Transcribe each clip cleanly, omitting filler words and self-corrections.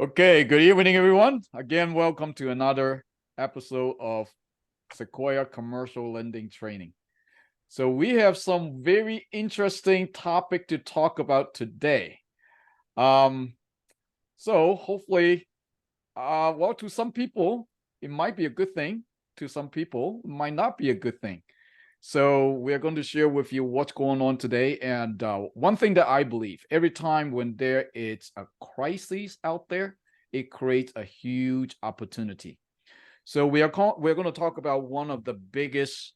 Okay, good evening, everyone. Again, welcome to another episode of Sequoia Commercial Lending Training. So we have some very interesting topic to talk about today. So hopefully, well, to some people, it might be a good thing. To some people, it might not be a good thing. So we're going to share with you what's going on today. And one thing that I believe, every time when there is a crisis out there, it creates a huge opportunity. So we're going to talk about one of the biggest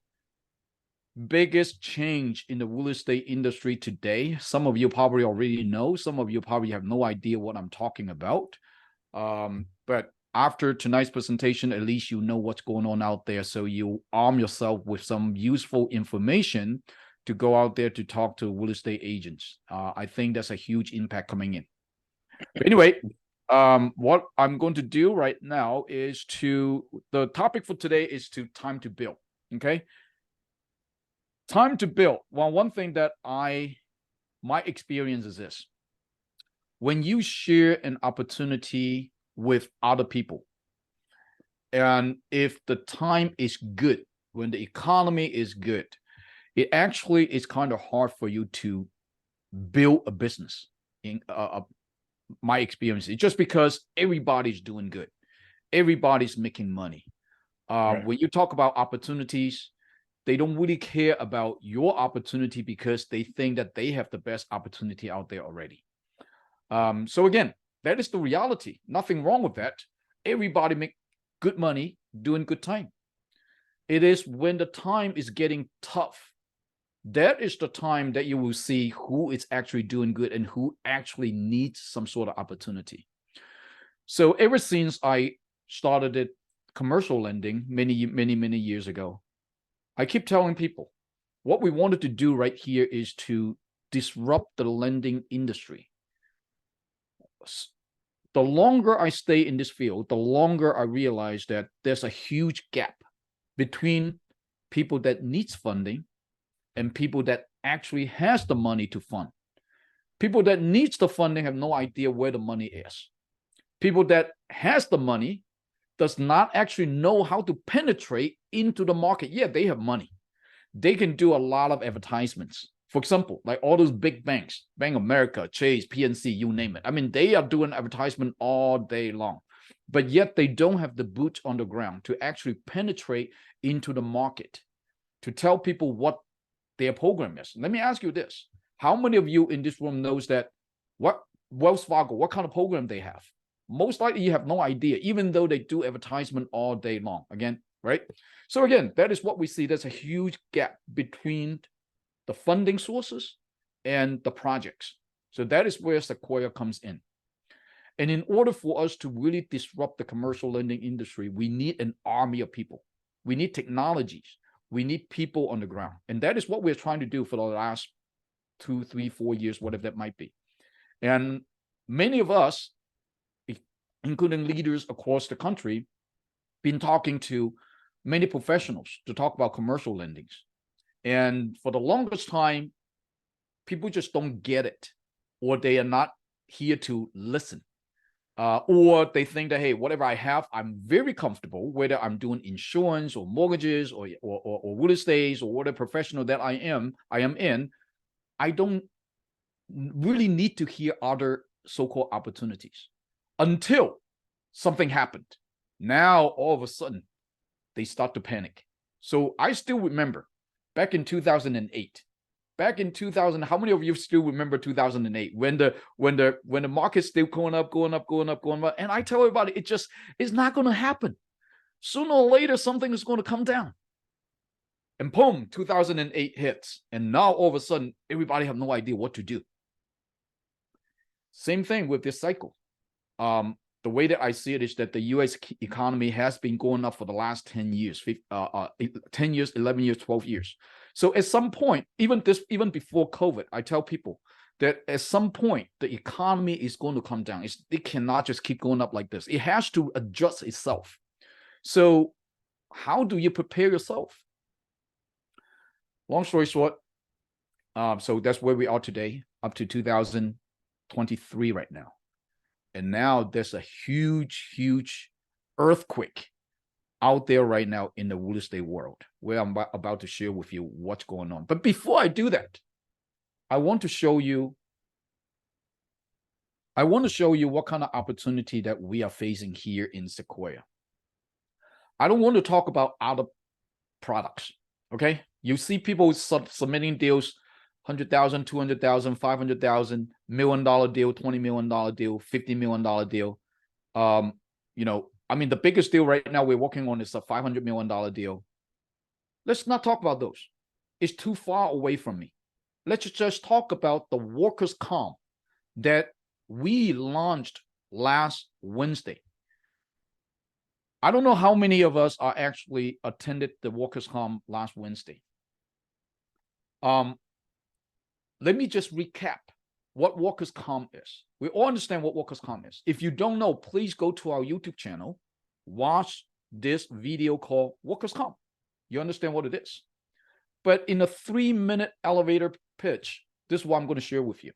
change in the real estate industry today. Some of you probably already know. Some of you probably have no idea what I'm talking about. But after tonight's presentation, at least you know what's going on out there. So you arm yourself with some useful information to go out there to talk to real estate agents. I think that's a huge impact coming in. But anyway, what I'm going to do right now is the topic for today is time to build. Okay. Time to build. Well, one thing that my experience is this. When you share an opportunity with other people, and if the time is good, when the economy is good, it actually is kind of hard for you to build a business. In my experience, it's just because everybody's doing good, everybody's making money. Right. When you talk about opportunities, they don't really care about your opportunity because they think that they have the best opportunity out there already. So again, that is the reality. Nothing wrong with that. Everybody make good money doing good time. It is when the time is getting tough, that is the time that you will see who is actually doing good and who actually needs some sort of opportunity. So ever since I started it commercial lending many years ago, I keep telling people what we wanted to do right here is to disrupt the lending industry. The longer I stay in this field, the longer I realize that there's a huge gap between people that needs funding and people that actually has the money to fund. People that needs the funding have no idea where the money is. People that has the money does not actually know how to penetrate into the market. Yeah, they have money. They can do a lot of advertisements. For example, like all those big banks, Bank of America, Chase, PNC, you name it. I mean, they are doing advertisement all day long, but yet they don't have the boots on the ground to actually penetrate into the market, to tell people what their program is. Let me ask you this. How many of you in this room knows that what Wells Fargo, what kind of program they have? Most likely you have no idea, even though they do advertisement all day long. Again, right? So again, that is what we see. There's a huge gap between the funding sources and the projects. So that is where Sequoia comes in. And in order for us to really disrupt the commercial lending industry, we need an army of people. We need technologies. We need people on the ground. And that is what we're trying to do for the last 2, 3, 4 years, whatever that might be. And many of us, including leaders across the country, been talking to many professionals to talk about commercial lendings. And for the longest time, people just don't get it, or they are not here to listen. Or they think that, hey, whatever I have, I'm very comfortable, whether I'm doing insurance or mortgages or real estate or whatever professional that I am in, I don't really need to hear other so-called opportunities until something happened. Now, all of a sudden, they start to panic. So I still remember back in 2008, back in 2000, how many of you still remember 2008 when the market's still going up, and I tell everybody it's not going to happen. Sooner or later, something is going to come down. And boom, 2008 hits, and now all of a sudden, everybody have no idea what to do. Same thing with this cycle. The way that I see it is that the U.S. economy has been going up for the last 10 years, 10 years, 11 years, 12 years. So at some point, even before COVID, I tell people that at some point, the economy is going to come down. It cannot just keep going up like this. It has to adjust itself. So how do you prepare yourself? Long story short, so that's where we are today, up to 2023 right now. And now there's a huge earthquake out there right now in the real estate world, where I'm about to share with you what's going on. But before I do that, I want to show you what kind of opportunity that we are facing here in Sequoia. I don't want to talk about other products, okay? You see people submitting deals, 100,000, 200,000, 500,000, $1 million deal, $20 million deal, $50 million deal. You know, I mean, the biggest deal right now we're working on is a $500 million deal. Let's not talk about those. It's too far away from me. Let's just talk about the workers' comp that we launched last Wednesday. I don't know how many of us are actually attended the workers' comp last Wednesday. Let me just recap what workers' comp is. We all understand what workers' comp is. If you don't know, please go to our YouTube channel, watch this video called workers' comp. You understand what it is. But in a 3-minute elevator pitch, this is what I'm going to share with you.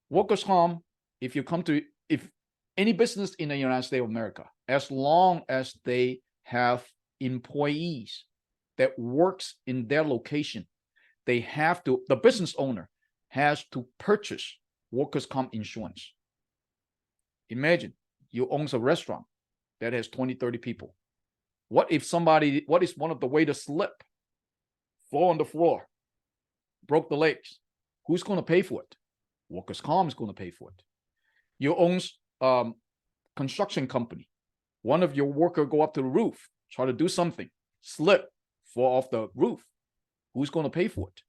Workers' comp, if any business in the United States of America, as long as they have employees that works in their location, the business owner has to purchase workers' comp insurance. Imagine you own a restaurant that has 20, 30 people. What if one of the waiters slip, fall on the floor, broke the legs? Who's going to pay for it? Workers' comp is going to pay for it. You own construction company. One of your workers go up to the roof, try to do something, slip, fall off the roof. Who's going to pay for it?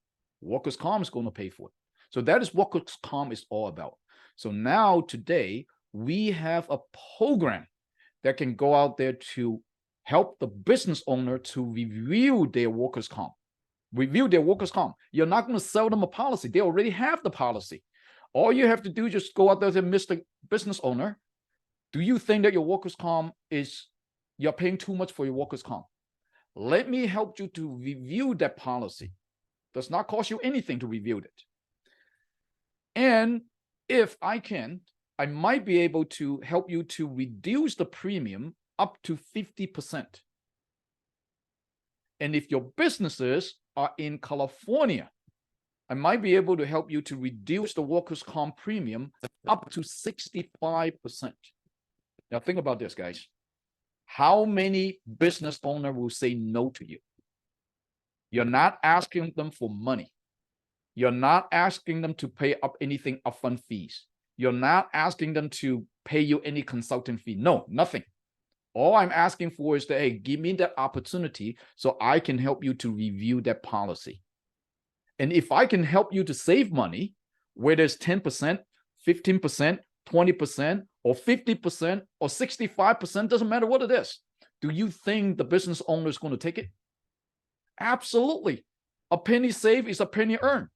Workers' comp is going to pay for it. So that is what workers' comp is all about. So now today we have a program that can go out there to help the business owner to review their workers' comp. You're not going to sell them a policy. They already have the policy. All you have to do is just go out there and Mr. Business Owner, do you think that your workers' comp you're paying too much for your workers' comp? Let me help you to review that policy. Does not cost you anything to review it. And if I can, I might be able to help you to reduce the premium up to 50%. And if your businesses are in California, I might be able to help you to reduce the workers' comp premium up to 65%. Now think about this, guys. How many business owners will say no to you? You're not asking them for money. You're not asking them to pay up anything upfront fees. You're not asking them to pay you any consulting fee. No, nothing. All I'm asking for is that, hey, give me that opportunity so I can help you to review that policy. And if I can help you to save money, whether it's 10%, 15%, 20%, or 50%, or 65%, doesn't matter what it is. Do you think the business owner is going to take it? Absolutely. A penny saved is a penny earned.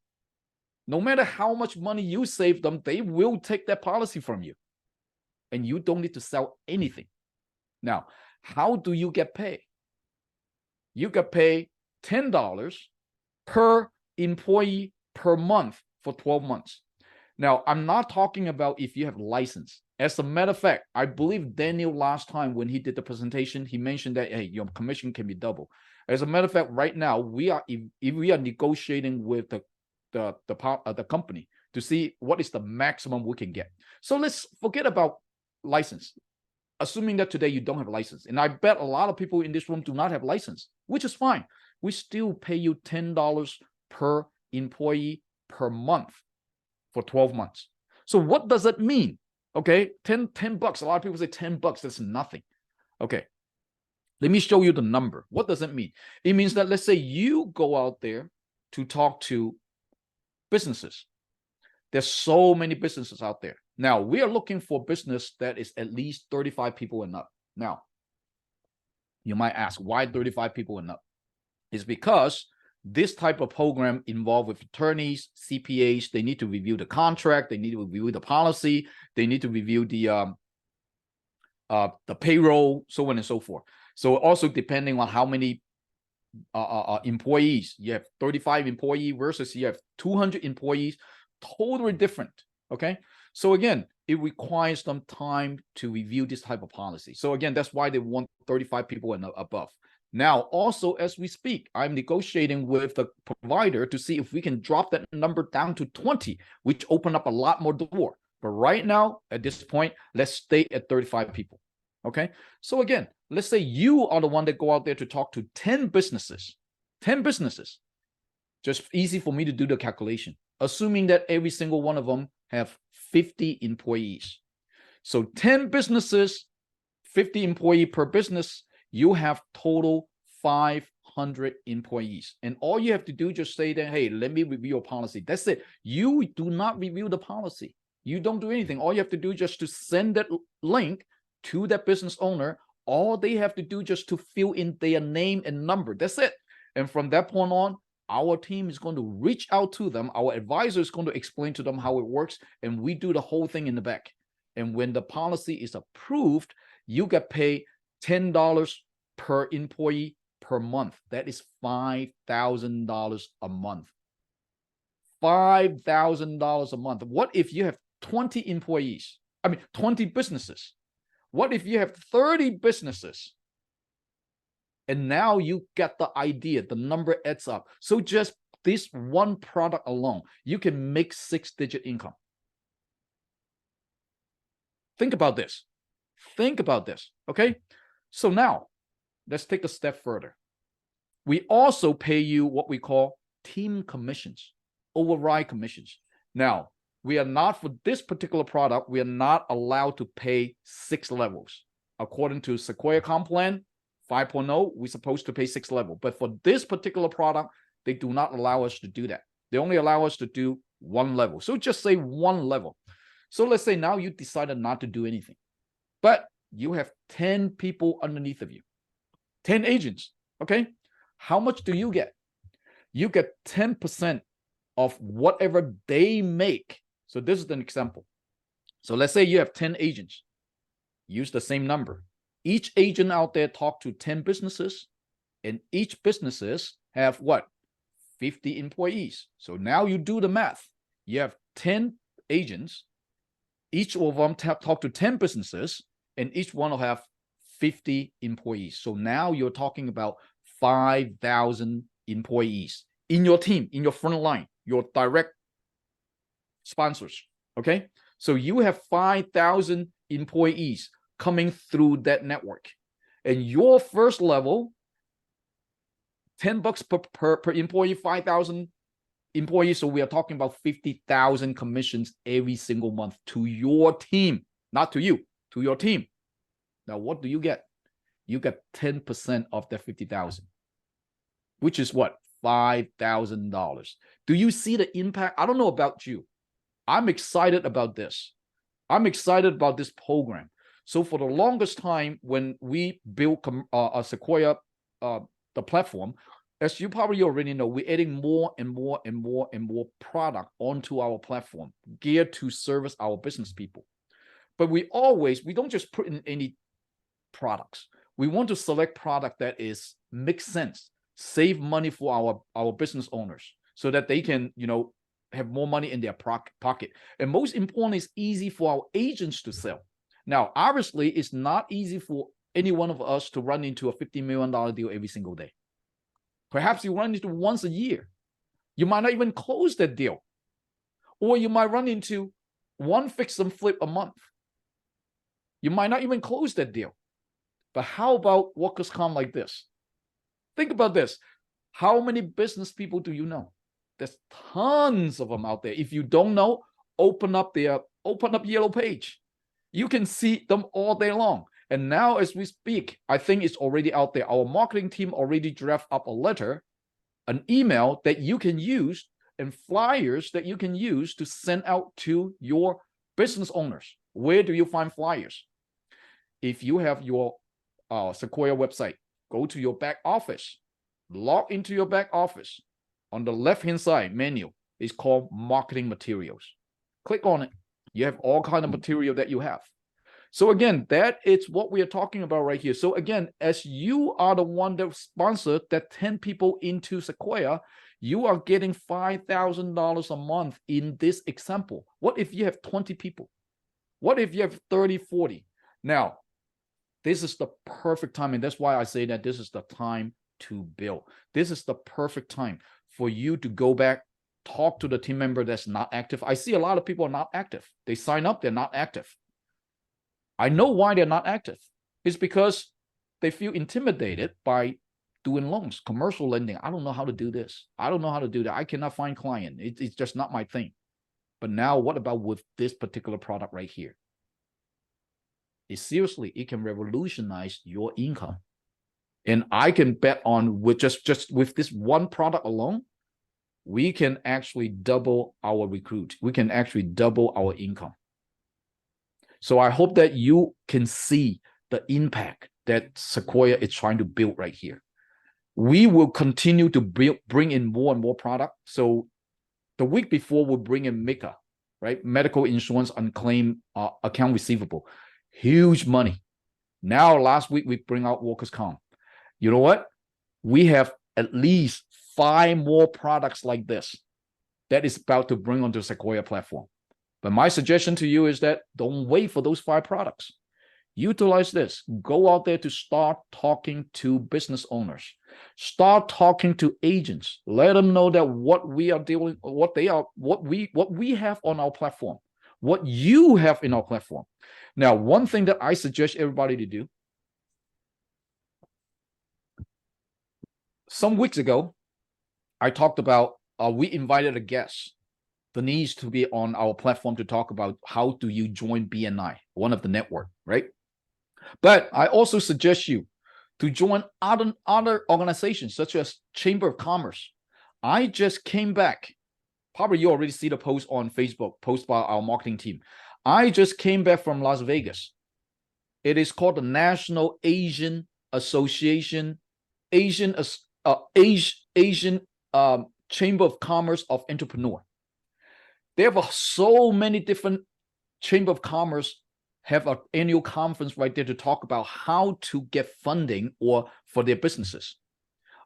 No matter how much money you save them, they will take that policy from you. And you don't need to sell anything. Now, how do you get paid? You get paid $10 per employee per month for 12 months. Now, I'm not talking about if you have license. As a matter of fact, I believe Daniel last time when he did the presentation, he mentioned that, hey, your commission can be double. As a matter of fact, right now, we are negotiating with the company to see what is the maximum we can get. So let's forget about license. Assuming that today you don't have a license, and I bet a lot of people in this room do not have license, which is fine. We still pay you $10 per employee per month for 12 months. So what does it mean? Okay, 10 bucks. A lot of people say 10 bucks, that's nothing. Okay, let me show you the number. What does it mean? It means that, let's say you go out there to talk to businesses. There's so many businesses out there. Now, we are looking for business that is at least 35 people and up. Now, you might ask, why 35 people and up? It's because this type of program involved with attorneys, CPAs. They need to review the contract. They need to review the policy. They need to review the payroll, so on and so forth. So also depending on how many employees, you have 35 employees versus you have 200 employees, totally different. Okay. So again, it requires them time to review this type of policy. So again, that's why they want 35 people and above. Now, also, as we speak, I'm negotiating with the provider to see if we can drop that number down to 20, which open up a lot more door. But right now, at this point, let's stay at 35 people. Okay. So again, let's say you are the one that go out there to talk to 10 businesses. 10 businesses. Just easy for me to do the calculation. Assuming that every single one of them have 50 employees. So 10 businesses, 50 employee per business, you have total 500 employees. And all you have to do, just say that, hey, let me review your policy. That's it. You do not review the policy. You don't do anything. All you have to do just to send that link to that business owner. All they have to do just to fill in their name and number. That's it. And from that point on, our team is going to reach out to them. Our advisor is going to explain to them how it works. And we do the whole thing in the back. And when the policy is approved, you get paid $10 per employee per month. That is $5,000 a month. $5,000 a month. What if you have 20 employees? 20 businesses. What if you have 30 businesses? And now you get the idea, the number adds up. So just this one product alone, you can make 6-digit income. Think about this. Think about this, okay? So now, let's take a step further. We also pay you what we call team commissions, override commissions. Now, we are not, for this particular product, we are not allowed to pay 6 levels. According to Sequoia Comp Plan 5.0, we're supposed to pay 6 levels. But for this particular product, they do not allow us to do that. They only allow us to do 1 level. So just say 1 level. So let's say now you decided not to do anything, but you have 10 people underneath of you, 10 agents, okay? How much do you get? You get 10% of whatever they make. So this is an example. So let's say you have 10 agents. Use the same number. Each agent out there talk to 10 businesses, and each businesses have what? 50 employees. So now you do the math. You have 10 agents. Each of them talk to 10 businesses, and each one will have 50 employees. So now you're talking about 5,000 employees in your team, in your front line, your direct sponsors, okay? So you have 5,000 employees coming through that network. And your first level, $10 per employee, 5,000 employees. So we are talking about 50,000 commissions every single month to your team, not to you, to your team. Now, what do you get? You get 10% of that 50,000, which is what? $5,000. Do you see the impact? I don't know about you. I'm excited about this. I'm excited about this program. So for the longest time, when we built Sequoia, the platform, as you probably already know, we're adding more and more and more and more product onto our platform geared to service our business people. But we don't just put in any products. We want to select product that makes sense, save money for our business owners so that they can, have more money in their pocket. And most importantly, it's easy for our agents to sell. Now, obviously, it's not easy for any one of us to run into a $50 million deal every single day. Perhaps you run into once a year. You might not even close that deal. Or you might run into one fix and flip a month. You might not even close that deal. But how about workers' comp like this? Think about this. How many business people do you know? There's tons of them out there. If you don't know, open up Yellow Page. You can see them all day long. And now as we speak, I think it's already out there. Our marketing team already draft up a letter, an email that you can use, and flyers that you can use to send out to your business owners. Where do you find flyers? If you have your Sequoia website, go to your back office, log into your back office. On the left-hand side menu, it's called marketing materials. Click on it. You have all kinds of material that you have. So again, that is what we are talking about right here. So again, as you are the one that sponsored that 10 people into Sequoia, you are getting $5,000 a month in this example. What if you have 20 people? What if you have 30, 40? Now, this is the perfect time. And that's why I say that this is the time to build. This is the perfect time for you to go back, talk to the team member that's not active. I see a lot of people are not active. They sign up, they're not active. I know why they're not active. It's because they feel intimidated by doing loans, commercial lending. I don't know how to do this. I don't know how to do that. I cannot find client. It's just not my thing. But now what about with this particular product right here? Seriously, it can revolutionize your income. And I can bet on with just with this one product alone, we can actually double our recruit. We can actually double our income. So I hope that you can see the impact that Sequoia is trying to build right here. We will continue to bring in more and more product. So the week before, we'll bring in MICA, right? Medical insurance unclaimed account receivable. Huge money. Now, last week, we bring out workers' comp. You know what? We have at least 5 more products like this that is about to bring onto Sequoia platform. But my suggestion to you is that don't wait for those 5 products. Utilize this. Go out there to start talking to business owners. Start talking to agents. Let them know that what we are doing, what we have on our platform, what you have in our platform. Now, one thing that I suggest everybody to do. Some weeks ago, I talked about we invited a guest, Denise, to be on our platform to talk about how do you join BNI, one of the network, right? But I also suggest you to join other organizations such as Chamber of Commerce. I just came back. Probably you already see the post on Facebook, post by our marketing team. I just came back from Las Vegas. It is called the National Asian Association, Asian Chamber of Commerce of Entrepreneur. They have so many different Chamber of Commerce have an annual conference right there to talk about how to get funding or for their businesses.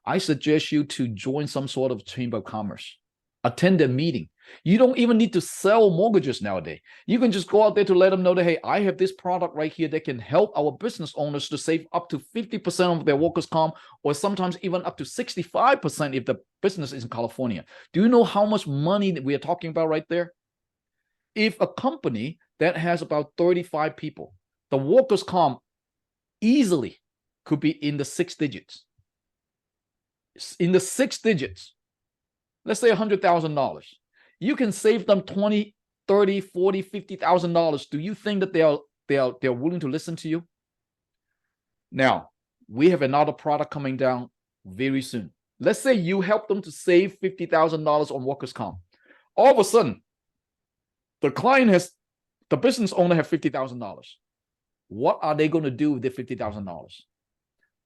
I suggest you to join some sort of Chamber of Commerce. Attend their meeting. You don't even need to sell mortgages nowadays. You can just go out there to let them know that, hey, I have this product right here that can help our business owners to save up to 50% of their workers' comp, or sometimes even up to 65% if the business is in California. Do you know how much money that we are talking about right there? If a company that has about 35 people, the workers' comp easily could be in the 6 digits. In the 6 digits, let's say $100,000. You can save them $20, $30, $40, $50,000. Do you think that they're willing to listen to you? Now, we have another product coming down very soon. Let's say you help them to save $50,000 on workers' comp. All of a sudden, the business owner has $50,000. What are they going to do with the $50,000?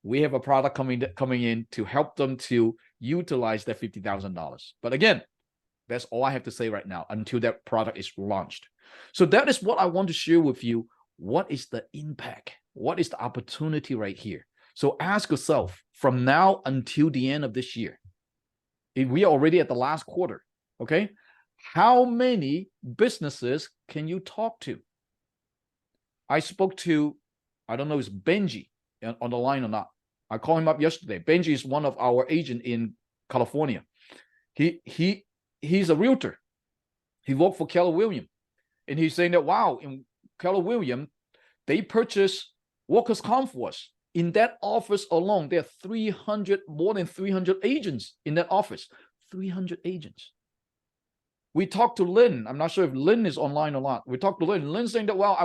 We have a product coming in to help them to utilize that $50,000. But again, that's all I have to say right now until that product is launched. So that is what I want to share with you. What is the impact? What is the opportunity right here? So ask yourself, from now until the end of this year, if we are already at the last quarter, okay? How many businesses can you talk to? I spoke to, I don't know, it's Benji on the line or not. I called him up yesterday. Benji is one of our agents in California. He's a realtor. He worked for Keller Williams. And he's saying that, wow, in Keller Williams, they purchased workers' comp for us. In that office alone, there are more than 300 agents in that office. 300 agents. We talked to Lynn. I'm not sure if Lynn is online or not. We talked to Lynn. Lynn's saying that, well, I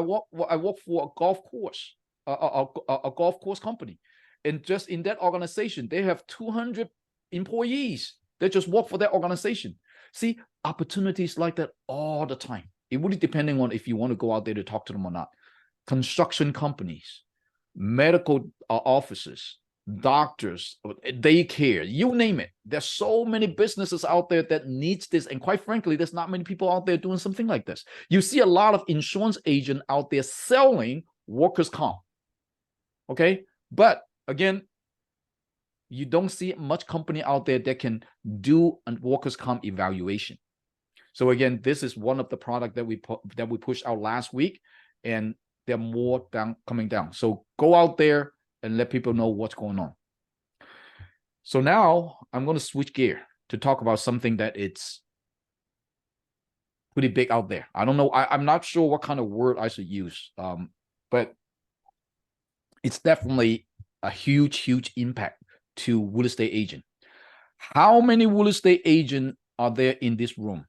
work for a golf course, a golf course company. And just in that organization, they have 200 employees that just work for that organization. See, opportunities like that all the time. It really depending on if you want to go out there to talk to them or not. Construction companies, medical offices, doctors, daycare, you name it. There's so many businesses out there that needs this. And quite frankly, there's not many people out there doing something like this. You see a lot of insurance agents out there selling workers' comp. Okay? But again, you don't see much company out there that can do a workers' comp evaluation. So again, this is one of the product that we pushed out last week. and there are more coming down. So go out there and let people know what's going on. So now I'm going to switch gear to talk about something that it's pretty big out there. I don't know. I'm not sure what kind of word I should use, but it's definitely a huge impact to real estate agent. How many real estate agents are there in this room?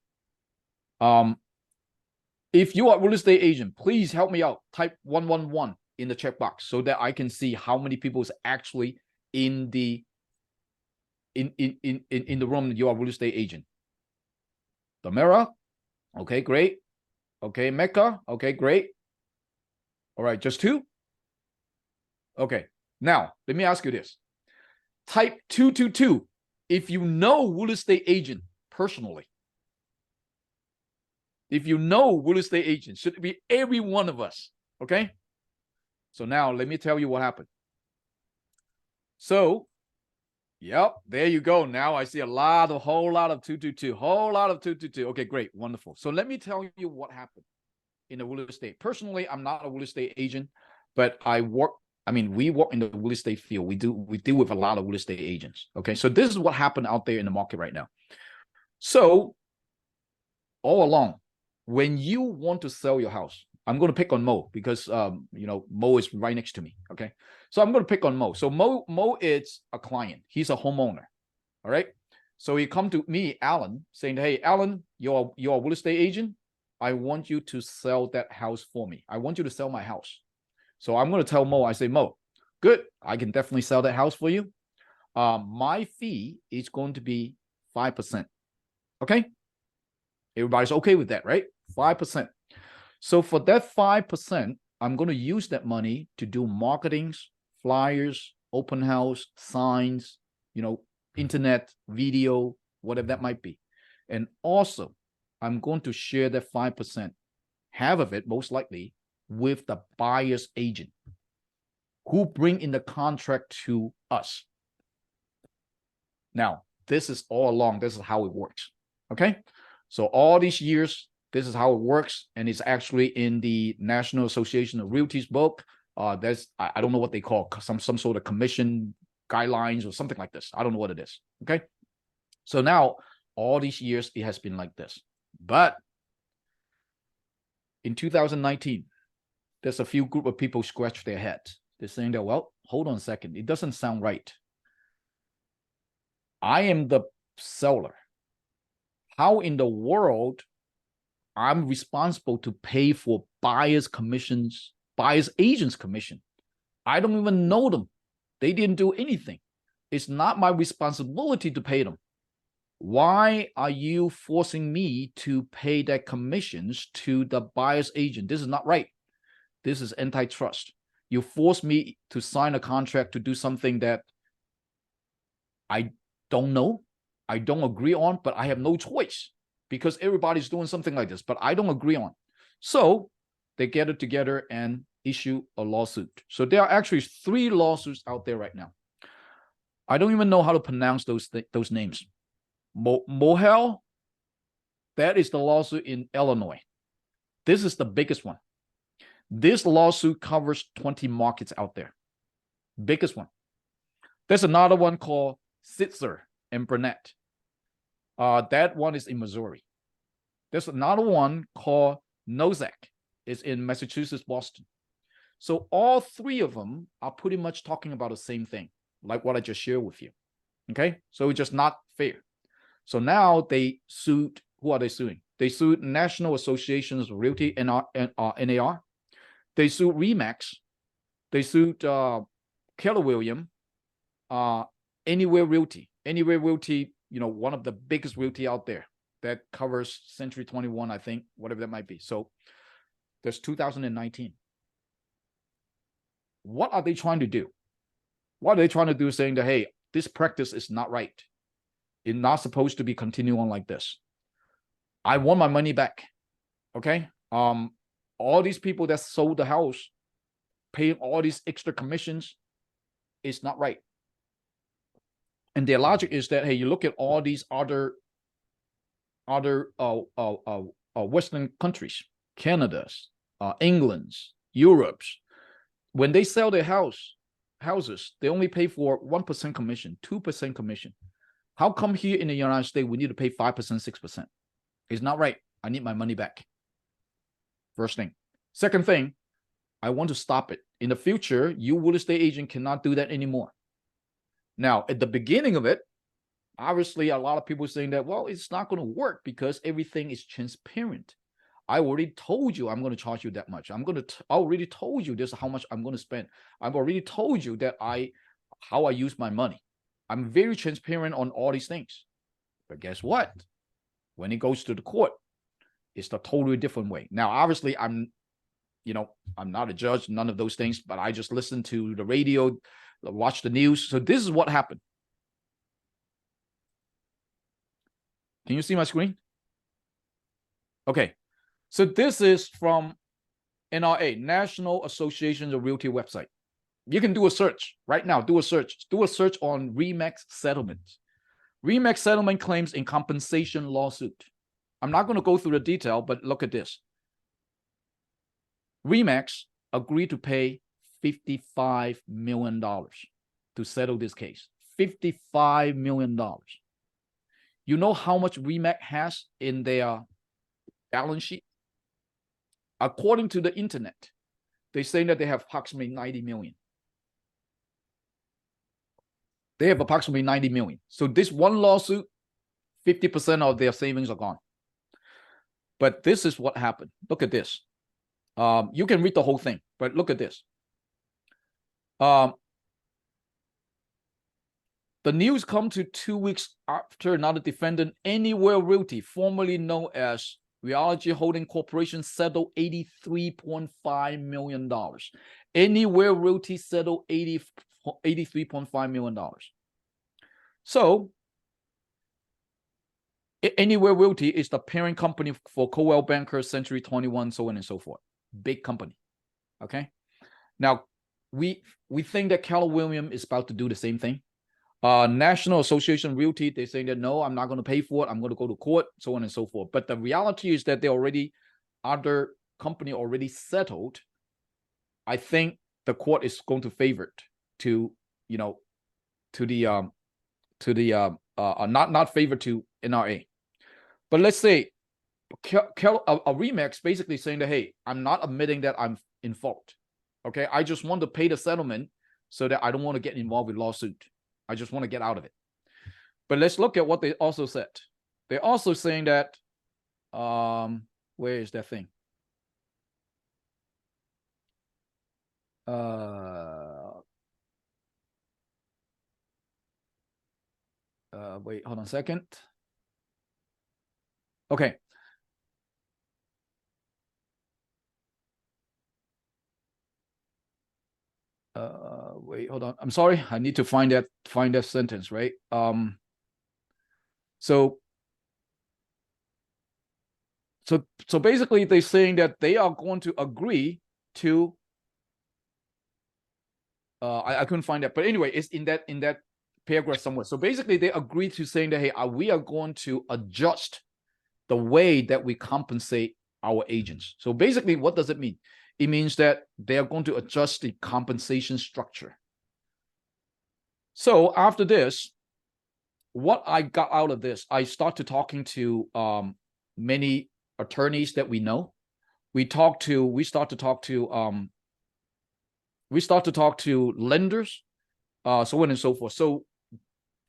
If you are a real estate agent, please help me out. Type 111 in the check box so that I can see how many people is actually in the room. You are a real estate agent. Damara, okay, great. Okay, Mecca, okay, great. All right, just 2. Okay, now let me ask you this. Type 222 if you know real estate agent personally. If you know real estate agent, should be every one of us. Okay. So now let me tell you what happened. So, yep, there you go. Now I see a whole lot of 222. Okay, great, wonderful. So let me tell you what happened in the real estate. Personally, I'm not a real estate agent, but we work in the real estate field. We deal with a lot of real estate agents. Okay, so this is what happened out there in the market right now. So all along, when you want to sell your house, I'm going to pick on Mo because Mo is right next to me. Okay, so I'm going to pick on Mo. So Mo is a client. He's a homeowner. All right. So he come to me, Alan, saying, "Hey, Alan, you're a real estate agent. I want you to sell that house for me. I want you to sell my house." So I'm going to tell Mo. I say, Mo, good. I can definitely sell that house for you. My fee is going to be 5%. Okay. Everybody's okay with that, right? 5%. So for that 5%, I'm going to use that money to do marketings, flyers, open house, signs, internet, video, whatever that might be. And also, I'm going to share that 5%, half of it most likely, with the buyer's agent who bring in the contract to us. Now, this is how it works. Okay. So all these years, this is how it works, and it's actually in the National Association of Realtors book. I don't know what they call, some sort of commission guidelines or something like this. I don't know what it is. Okay, so now all these years it has been like this, but in 2019, there's a few group of people scratch their heads. They're saying that, well, hold on a second, it doesn't sound right. I am the seller. How in the world I'm responsible to pay for buyer's agent's commission? I don't even know them. They didn't do anything. It's not my responsibility to pay them. Why are you forcing me to pay their commissions to the buyer's agent? This is not right. This is antitrust. You force me to sign a contract to do something that I don't know, I don't agree on, but I have no choice because everybody's doing something like this, but I don't agree on. So they get it together and issue a lawsuit. So there are actually 3 lawsuits out there right now. I don't even know how to pronounce those names. Mohel, that is the lawsuit in Illinois. This is the biggest one. This lawsuit covers 20 markets out there. Biggest one. There's another one called Sitzer and Burnett. That one is in Missouri. There's another one called Nozak. It's in Massachusetts, Boston. So all 3 of them are pretty much talking about the same thing, like what I just shared with you. Okay, so it's just not fair. So now they sued. Who are they suing? They sued National Associations of Realty, NAR. They sued Remax. They sued Keller Williams, Anywhere Realty. Anywhere Realty, one of the biggest realty out there that covers Century 21, I think, whatever that might be. So there's 2019. What are they trying to do? What are they trying to do, saying that, hey, this practice is not right. It's not supposed to be continuing on like this. I want my money back. Okay. All these people that sold the house, paying all these extra commissions, it's not right. And their logic is that, hey, you look at all these other Western countries, Canada, England's, Europe's, when they sell their houses, they only pay for 1% commission, 2% commission. How come here in the United States we need to pay 5%, 6%? It's not right. I need my money back. First thing. Second thing, I want to stop it. In the future, you real estate agent cannot do that anymore. Now, at the beginning of it, obviously a lot of people saying that, well, it's not going to work because everything is transparent. I already told you I'm going to charge you that much. I already told you this is how much I'm going to spend. I've already told you that how I use my money. I'm very transparent on all these things. But guess what? When it goes to the court, it's a totally different way. Now, obviously, I'm not a judge, none of those things, but I just listen to the radio, watch the news. So this is what happened. Can you see my screen? Okay. So this is from NRA, National Association of Realty website. You can do a search right now. Do a search on RE/MAX settlements. RE/MAX settlement claims in compensation lawsuit. I'm not going to go through the detail, but look at this. RE/MAX agreed to pay $55 million to settle this case. $55 million. You know how much RE/MAX has in their balance sheet? According to the internet, they're saying that they have approximately 90 million. They have approximately 90 million. So this one lawsuit, 50% of their savings are gone. But this is what happened. Look at this. You can read the whole thing, but look at this. The news come to 2 weeks after another defendant, Anywhere Realty, formerly known as Reality Holding Corporation, settled $83.5 million. Anywhere Realty settled $83.5 million. So, Anywhere Realty is the parent company for Coldwell Banker, Century 21, so on and so forth. Big company. Okay. Now, we think that Keller Williams is about to do the same thing. National Association of Realty, they're saying that no, I'm not going to pay for it. I'm going to go to court, so on and so forth. But the reality is that other company already settled. I think the court is going to favor it not favor to NRA. But let's say RE/MAX basically saying that, hey, I'm not admitting that I'm in fault. Okay, I just want to pay the settlement so that I don't want to get involved with lawsuit. I just want to get out of it. But let's look at what they also said. They're also saying that, where is that thing? Wait, hold on a second. Okay. Wait, hold on. I'm sorry. I need to find that sentence, right? So basically they're saying that they are going to agree to I couldn't find that, but anyway, it's in that paragraph somewhere. So basically they agreed to saying that, hey, we are going to adjust the way that we compensate our agents. So basically, what does it mean? It means that they are going to adjust the compensation structure. So after this, what I got out of this, I started talking to many attorneys that we know. We start to talk to lenders, so on and so forth. So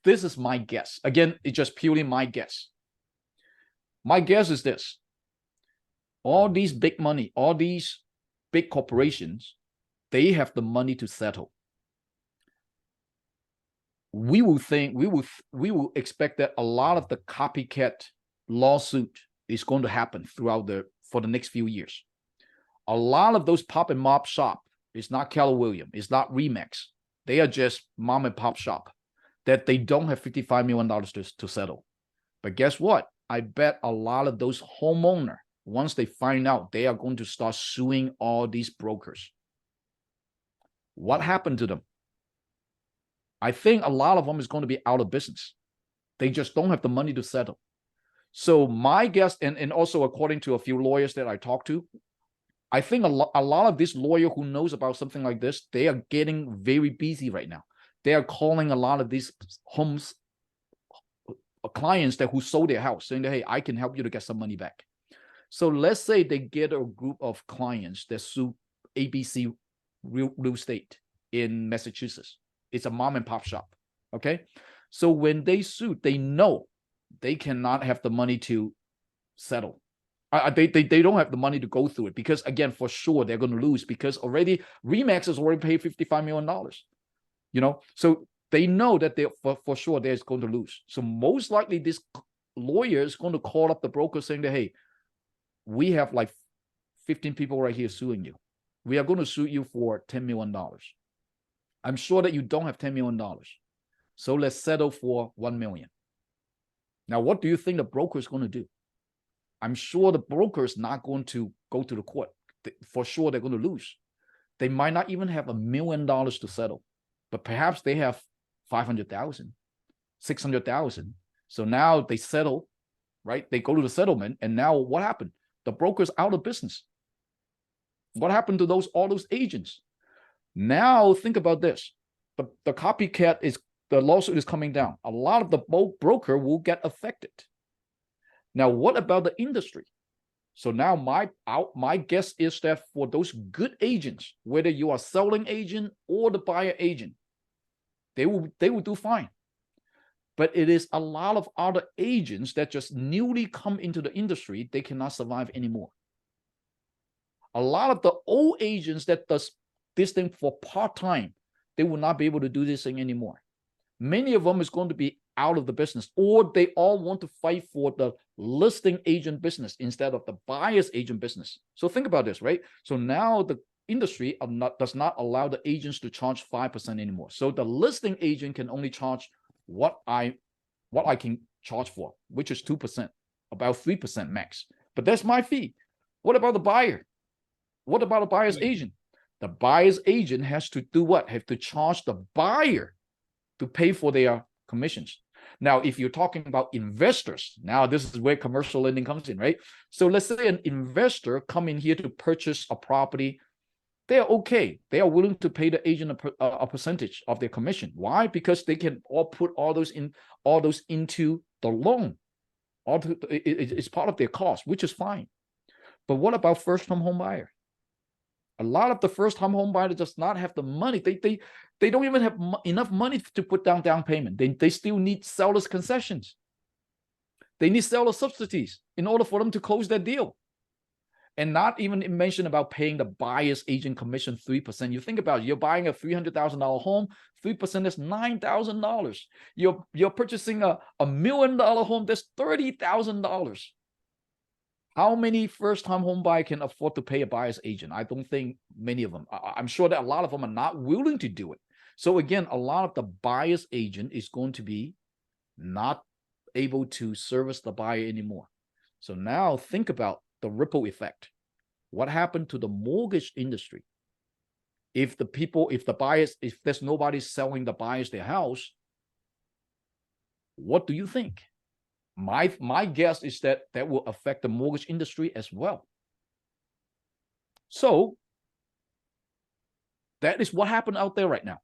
this is my guess. Again, it's just purely my guess. My guess is this. All these big money, all these big corporations, they have the money to settle. We will expect that a lot of the copycat lawsuit is going to happen for the next few years. A lot of those pop and mop shop, it's not Keller Williams, it's not RE/MAX. They are just mom and pop shop that they don't have $55 million to settle. But guess what? I bet a lot of those homeowners, once they find out, they are going to start suing all these brokers. What happened to them? I think a lot of them is going to be out of business. They just don't have the money to settle. So my guess, and also according to a few lawyers that I talked to, I think a lot of this lawyer who knows about something like this, they are getting very busy right now. They are calling a lot of these homes clients that who sold their house saying that, hey, I can help you to get some money back. So let's say they get a group of clients that sue ABC real estate in Massachusetts. It's a mom and pop shop. Okay. So when they sue, they know they cannot have the money to settle. They don't have the money to go through it because, again, for sure they're going to lose because already Remax has already paid $55 million. You know, so they know that they for sure they're going to lose. So most likely this lawyer is going to call up the broker saying that, hey, we have like 15 people right here suing you. We are going to sue you for $10 million. I'm sure that you don't have $10 million. So let's settle for $1 million. Now, what do you think the broker is going to do? I'm sure the broker is not going to go to the court. For sure, they're going to lose. They might not even have $1 million to settle, but perhaps they have 500,000, 600,000. So now they settle, right? They go to the settlement, and now what happened? The broker's out of business. What happened to all those agents? Now think about this. The copycat is, the lawsuit is coming down. A lot of the broker will get affected. Now, what about the industry? So now my guess is that for those good agents, whether you are selling agent or the buyer agent, they will do fine. But it is a lot of other agents that just newly come into the industry, they cannot survive anymore. A lot of the old agents that does this thing for part-time, they will not be able to do this thing anymore. Many of them is going to be out of the business, or they all want to fight for the listing agent business instead of the buyer's agent business. So think about this, right? So now the industry does not allow the agents to charge 5% anymore. So the listing agent can only charge what I can charge for, which is 2%, about 3% max. But that's my fee. What about the buyer? What about the buyer's agent? The buyer's agent has to do what? Have to charge the buyer to pay for their commissions. Now, if you're talking about investors, now this is where commercial lending comes in, right? So let's say an investor come in here to purchase a property. They're okay. They are willing to pay the agent a percentage of their commission. Why? Because they can all put all those into the loan. It's part of their cost, which is fine. But what about first-time home buyer? A lot of the first-time home buyer does not have the money. They don't even have enough money to put down payment. They still need seller's concessions. They need seller subsidies in order for them to close that deal. And not even mention about paying the buyer's agent commission 3%. You think about it, you're buying a $300,000 home, 3% is $9,000. You're purchasing a $1 million home, that's $30,000. How many first-time home buyer can afford to pay a buyer's agent? I don't think many of them. I'm sure that a lot of them are not willing to do it. So again, a lot of the buyer's agent is going to be not able to service the buyer anymore. So now think about the ripple effect. What happened to the mortgage industry? If there's nobody selling the buyers their house, what do you think? My guess is that will affect the mortgage industry as well. So that is what happened out there right now.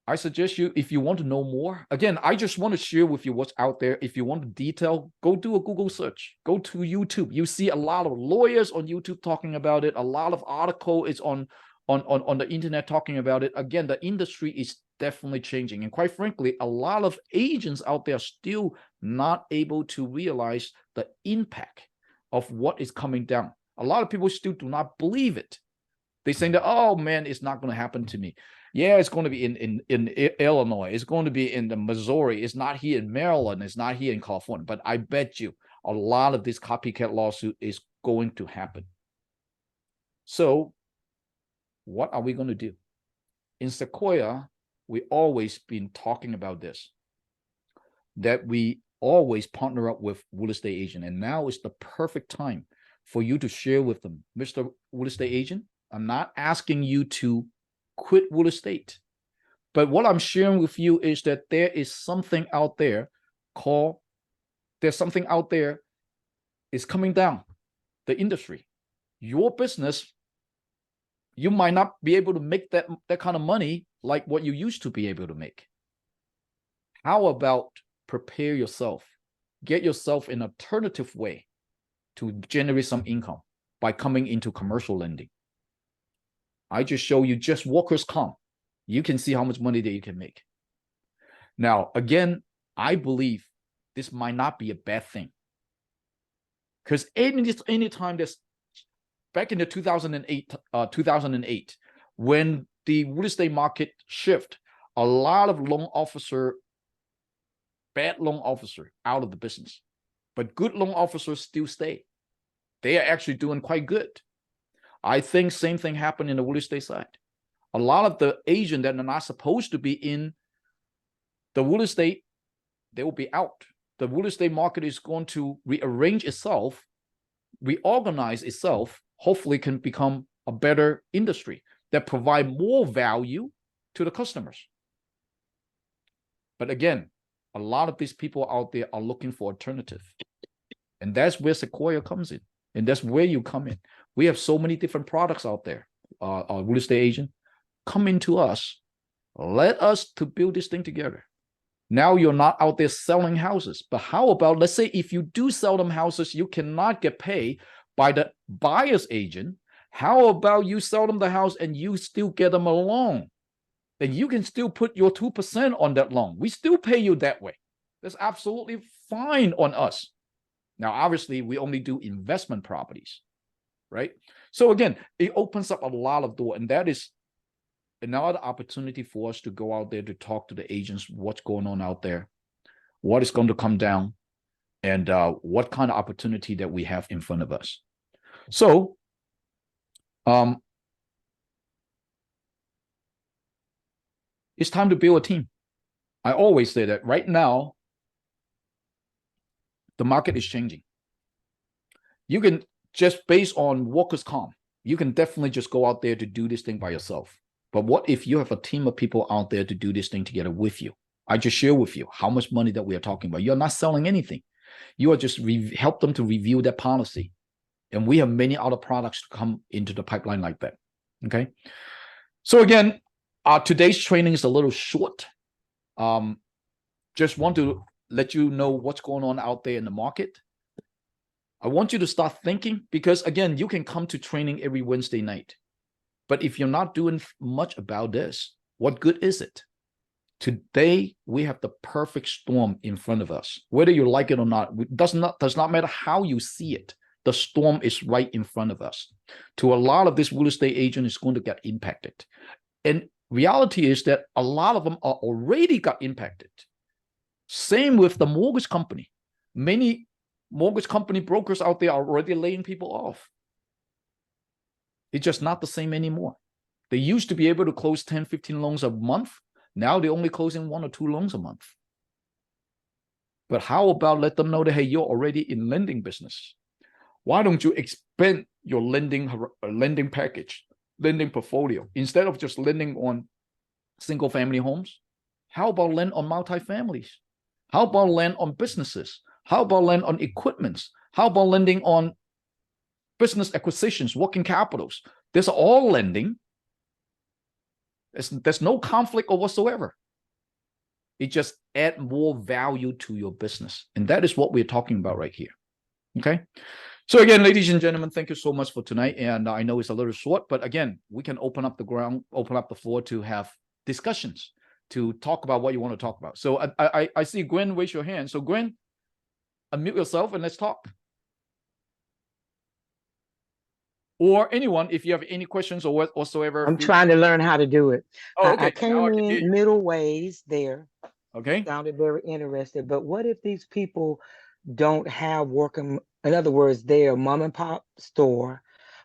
I suggest you, if you want to know more, again, I just want to share with you what's out there. If you want to detail, go do a Google search, go to YouTube. You see a lot of lawyers on YouTube talking about it. A lot of article is on the internet talking about it. Again, the industry is definitely changing. And quite frankly, a lot of agents out there are still not able to realize the impact of what is coming down. A lot of people still do not believe it. They're saying that, oh man, it's not going to happen to me. Yeah, it's going to be in Illinois. It's going to be in the Missouri. It's not here in Maryland. It's not here in California. But I bet you a lot of this copycat lawsuit is going to happen. So what are we going to do? In Sequoia, we always been talking about this, that we always partner up with real estate agent. And now is the perfect time for you to share with them, Mr. Real Estate Agent, I'm not asking you to quit real estate. But what I'm sharing with you is that there's something out there it's coming down, the industry. your business, you might not be able to make that kind of money like what you used to be able to make. How about prepare yourself, get yourself an alternative way to generate some income by coming into commercial lending? I just show you just workers' comp. You can see how much money that you can make. Now, again, I believe this might not be a bad thing, because anytime there's back in the 2008, when the real estate market shift, a lot of bad loan officer out of the business, but good loan officers still stay. They are actually doing quite good. I think same thing happened in the real estate side. A lot of the agents that are not supposed to be in the real estate, they will be out. The real estate market is going to rearrange itself, reorganize itself, hopefully can become a better industry that provide more value to the customers. But again, a lot of these people out there are looking for alternative. And that's where Sequoia comes in. And that's where you come in. We have so many different products out there. Real estate agent, come into us. Let us to build this thing together. Now you're not out there selling houses. But how about, let's say if you do sell them houses, you cannot get paid by the buyer's agent. How about you sell them the house and you still get them a loan? And you can still put your 2% on that loan. We still pay you that way. That's absolutely fine on us. Now, obviously, we only do investment properties, right? So again, it opens up a lot of doors, and that is another opportunity for us to go out there to talk to the agents, what's going on out there, what is going to come down, and what kind of opportunity that we have in front of us. So, it's time to build a team. I always say that right now, the market is changing. You can just based on workers' comp, you can definitely just go out there to do this thing by yourself. But what if you have a team of people out there to do this thing together with you? I just share with you how much money that we are talking about. You're not selling anything. You are just help them to review their policy. And we have many other products to come into the pipeline like that. Okay. So again, today's training is a little short. Just want to let you know what's going on out there in the market. I want you to start thinking, because again, you can come to training every Wednesday night. But if you're not doing much about this, what good is it? Today, we have the perfect storm in front of us. Whether you like it or not, it does not matter how you see it. The storm is right in front of us. To a lot of this real estate agent is going to get impacted. And reality is that a lot of them are already got impacted. Same with the mortgage company. Many mortgage company brokers out there are already laying people off. It's just not the same anymore. They used to be able to close 10, 15 loans a month. Now they're only closing 1 or 2 loans a month. But how about let them know that, hey, you're already in lending business. Why don't you expand your lending package, lending portfolio? Instead of just lending on single family homes, how about lend on multifamilies? How about lend on businesses? How about lend on equipments? How about lending on business acquisitions, working capitals? There's all lending. There's no conflict or whatsoever. It just adds more value to your business. And that is what we're talking about right here. Okay. So again, ladies and gentlemen, thank you so much for tonight. And I know it's a little short, but again, we can open up the floor to have discussions, to talk about what you want to talk about. So I see Gwen raise your hand. So Gwen, unmute yourself and let's talk. Or anyone, if you have any questions or whatsoever. I'm trying to learn how to do it. Oh, okay. I came in middle ways there. Okay. Sounded very interested. But what if these people don't have working, in other words, they're a mom and pop store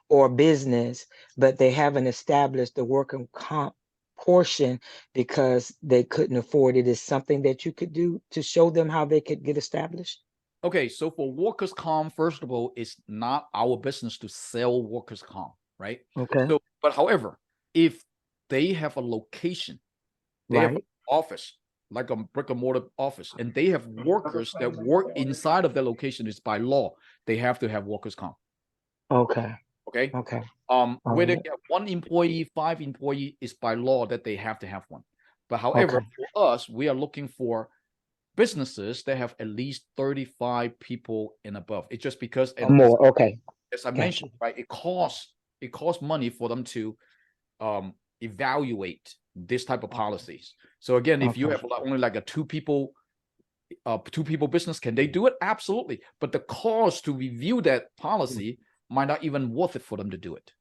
or business, but they haven't established the working comp portion because they couldn't afford it? Is something that you could do to show them how they could get established? Okay, so for workers' comp, first of all, it's not our business to sell workers' comp, right? Okay. So, but however, if they have a location, they have an office, like a brick and mortar office, and they have workers that work inside of their location, is by law, they have to have workers' comp. Okay. Okay. Okay. Whether right. they have 1 employee, 5 employee is by law that they have to have one. But however, for us, we are looking for businesses that have at least 35 people and above. It's just because, Or more. Okay. as I Gotcha. mentioned, right, it costs money for them to evaluate this type of policies. So again, if you have only like a two people business, can they do it? Absolutely. But the cost to review that policy might not even worth it for them to do it.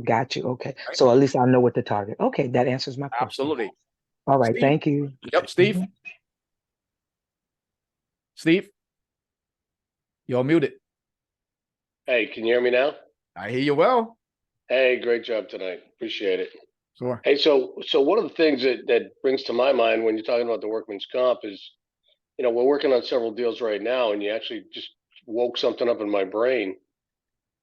Got you. Okay. Right? So at least I know what to target. Okay. That answers my question. Absolutely. All right. Steve? Thank you. Yep, Steve. Steve, you're muted. Hey, can you hear me now? I hear you well. Hey, great job tonight. Appreciate it. Sure. Hey, so one of the things that brings to my mind when you're talking about the workman's comp is, we're working on several deals right now, and you actually just woke something up in my brain.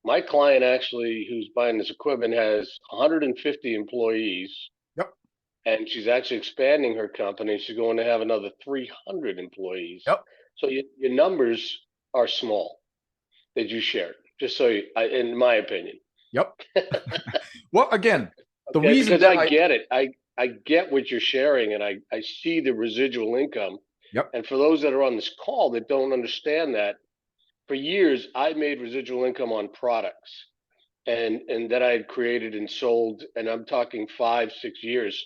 My client actually, who's buying this equipment, has 150 employees. Yep. And she's actually expanding her company. She's going to have another 300 employees. Yep. So your numbers are small that you shared, just so in my opinion. Yep. Well, again, the Okay, reason because that I get it. I get what you're sharing, and I see the residual income. Yep. And for those that are on this call that don't understand that, for years I made residual income on products and that I had created and sold, and I'm talking 5-6 years,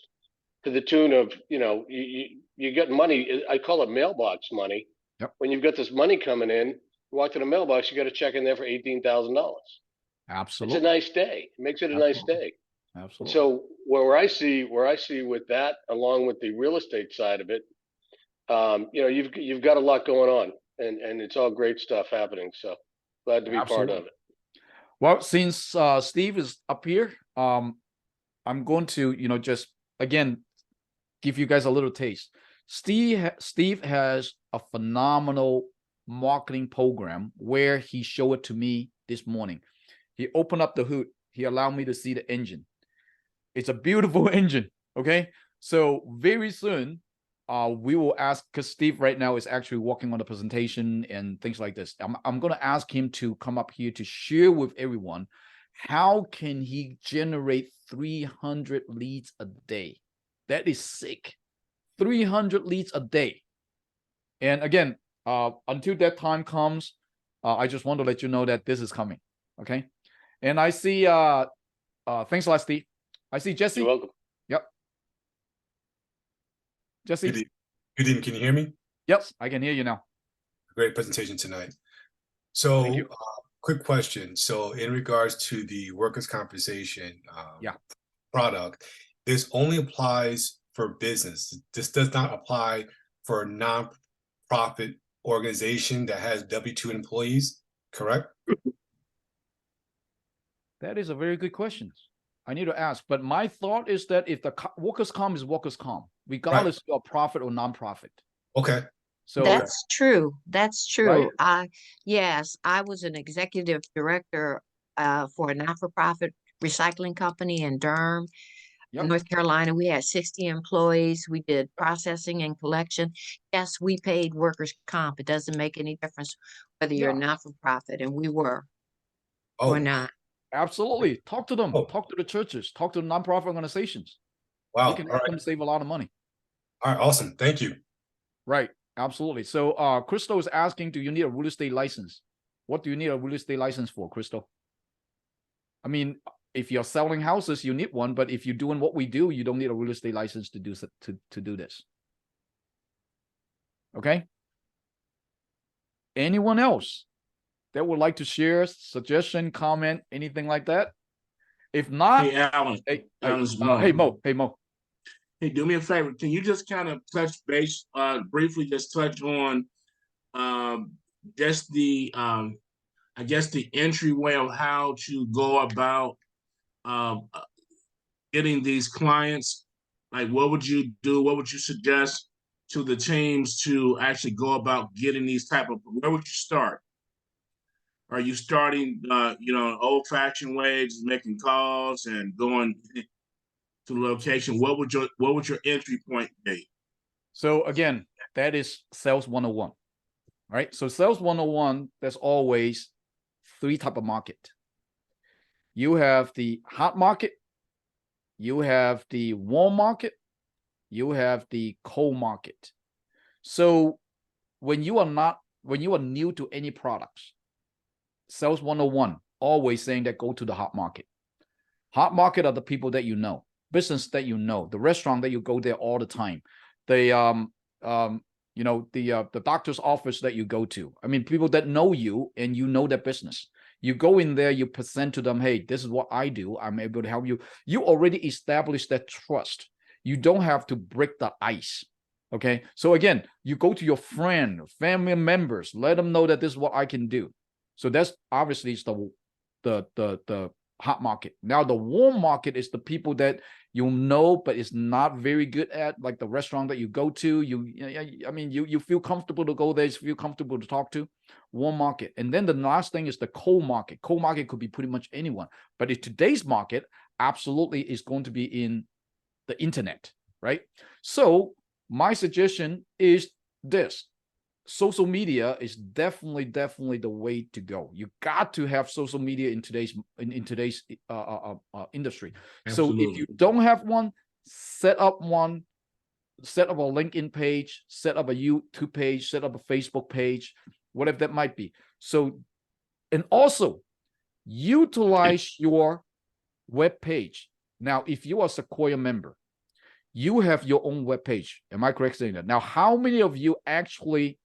to the tune of, you get money. I call it mailbox money. Yep. When you've got this money coming in, you walk to the mailbox, you got a check in there for $18,000. Absolutely. It's a nice day. It makes it a nice day. Absolutely. So where I see with that, along with the real estate side of it, you've got a lot going on, and it's all great stuff happening. So glad to be part of it. Well, since Steve is up here, I'm going to, just again give you guys a little taste. Steve has a phenomenal marketing program where he showed it to me this morning. He opened up the hood. He allowed me to see the engine. It's a beautiful engine. Okay. So very soon, we will ask, because Steve right now is actually working on the presentation and things like this. I'm going to ask him to come up here to share with everyone how can he generate 300 leads a day. That is sick. 300 leads a day. And again, until that time comes, I just want to let you know that this is coming. Okay. And I see, thanks a lot, Steve. I see Jesse. You're welcome. Yep. Jesse. Good evening. Can you hear me? Yes, I can hear you now. Great presentation tonight. So, quick question. So, in regards to the workers' compensation product, this only applies for business. This does not apply for a non-profit organization that has W-2 employees, correct? That is a very good question. I need to ask, but my thought is that if the workers' comp is workers' comp, regardless of profit or non-profit. Okay. So that's true. That's true. Right? Yes, I was an executive director for a not-for-profit recycling company in Durham, North Carolina. We had 60 employees. We did processing and collection. Yes, we paid workers' comp. It doesn't make any difference whether you're not-for-profit, and we were or not. Absolutely. Talk to them. Talk to the churches. Talk to the nonprofit organizations. Wow. You can help them save a lot of money. All right. Awesome. Thank you. Right. Absolutely. So Crystal is asking, do you need a real estate license? What do you need a real estate license for, Crystal? I mean, if you're selling houses, you need one. But if you're doing what we do, you don't need a real estate license to do this. Okay. Anyone else that would like to share, suggestion, comment, anything like that? If not, hey Alan, hey Mo. Hey, do me a favor. Can you just kind of touch base, briefly, just touch on just the I guess the entryway of how to go about getting these clients? Like, what would you do? What would you suggest to the teams to actually go about getting these type of? Where would you start? Are you starting, old-fashioned ways, making calls and going to the location? What would your entry point be? So again, that is sales 101, right? So sales 101, there's always 3 types of market. You have the hot market, you have the warm market, you have the cold market. So when you are new to any products, sales 101, always saying that go to the hot market. Hot market are the people that you know, business that you know, the restaurant that you go there all the time, the the doctor's office that you go to. I mean, people that know you and you know their business. You go in there, you present to them, hey, this is what I do. I'm able to help you. You already established that trust. You don't have to break the ice. Okay. So again, you go to your friend, family members, let them know that this is what I can do. So that's obviously it's the hot market. Now the warm market is the people that you know, but it's not very good at, like the restaurant that you go to. You feel comfortable to go there, you feel comfortable to talk to. Warm market. And then the last thing is the cold market. Cold market could be pretty much anyone, but in today's market, absolutely is going to be in the internet, right? So my suggestion is this. Social media is definitely the way to go. You got to have social media in today's industry. Absolutely. So if you don't have one, set up one. Set up a LinkedIn page, set up a YouTube page, set up a Facebook page, whatever that might be. So, and also utilize your web page. Now, if you are a Sequoia member, you have your own web page. Am I correct saying that? Now, how many of you actually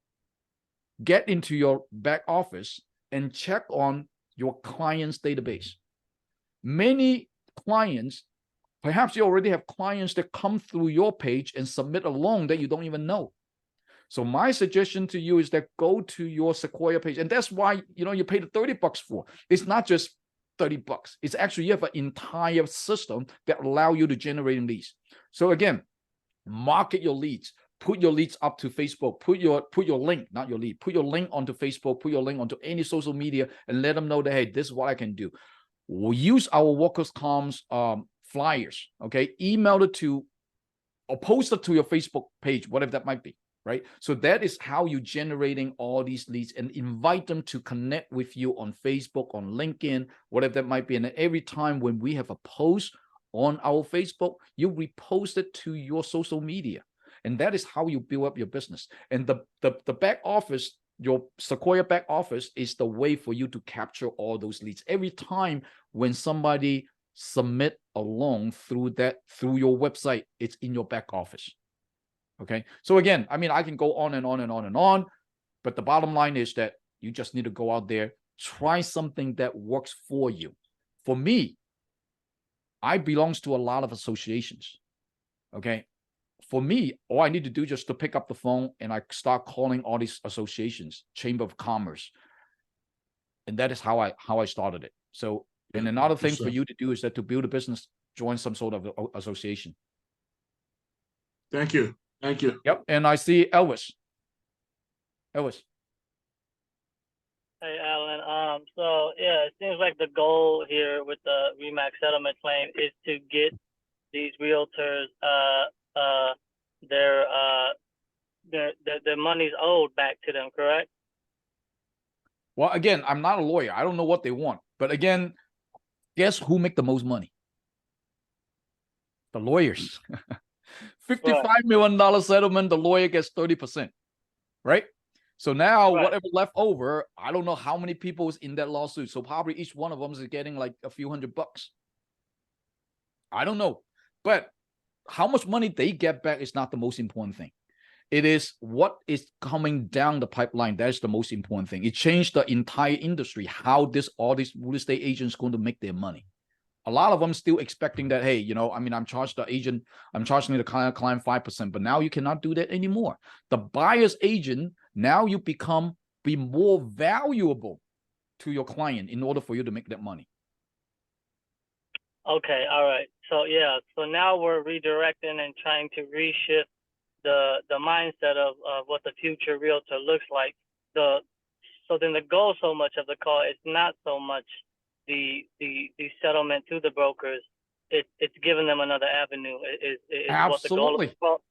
get into your back office and check on your clients' database? Many clients, perhaps you already have clients that come through your page and submit a loan that you don't even know. So my suggestion to you is that go to your Sequoia page. And that's why, you pay the $30 for. It's not just $30. It's actually, you have an entire system that allow you to generate leads. So again, market your leads. Put your leads up to Facebook. Put your link, not your lead. Put your link onto Facebook. Put your link onto any social media and let them know that, hey, this is what I can do. We'll use our workers' comps flyers, okay? Email it to, or post it to your Facebook page, whatever that might be, right? So that is how you're generating all these leads, and invite them to connect with you on Facebook, on LinkedIn, whatever that might be. And every time when we have a post on our Facebook, you repost it to your social media. And that is how you build up your business. And the back office, your Sequoia back office, is the way for you to capture all those leads. Every time when somebody submit a loan through your website, it's in your back office. Okay. So again, I mean, I can go on and on and on and on, but the bottom line is that you just need to go out there, try something that works for you. For me, I belongs to a lot of associations. Okay. For me, all I need to do just to pick up the phone and I start calling all these associations, Chamber of Commerce. And that is how I started it. So, and another thing for you to do is that to build a business, join some sort of association. Thank you. Thank you. Yep. And I see Elvis. Elvis. Hey, Alan. So yeah, it seems like the goal here with the RE/MAX settlement claim is to get these realtors their money's owed back to them, correct? Well, again, I'm not a lawyer. I don't know what they want. But again, guess who make the most money? The lawyers. $55 million settlement, the lawyer gets 30%, right? So now whatever left over, I don't know how many people is in that lawsuit. So probably each one of them is getting like a few $100. I don't know. But how much money they get back is not the most important thing. It is what is coming down the pipeline. That's the most important thing. It changed the entire industry, how all these real estate agents going to make their money. A lot of them still expecting that, hey, I mean, I'm charging the client 5%, but now you cannot do that anymore. The buyer's agent, now you be more valuable to your client in order for you to make that money. Okay, all right. So yeah, so now we're redirecting and trying to reshift the mindset of what the future realtor looks like. So then the goal so much of the call is not so much the settlement to the brokers. It's giving them another avenue. Is Absolutely. What the goal of the call?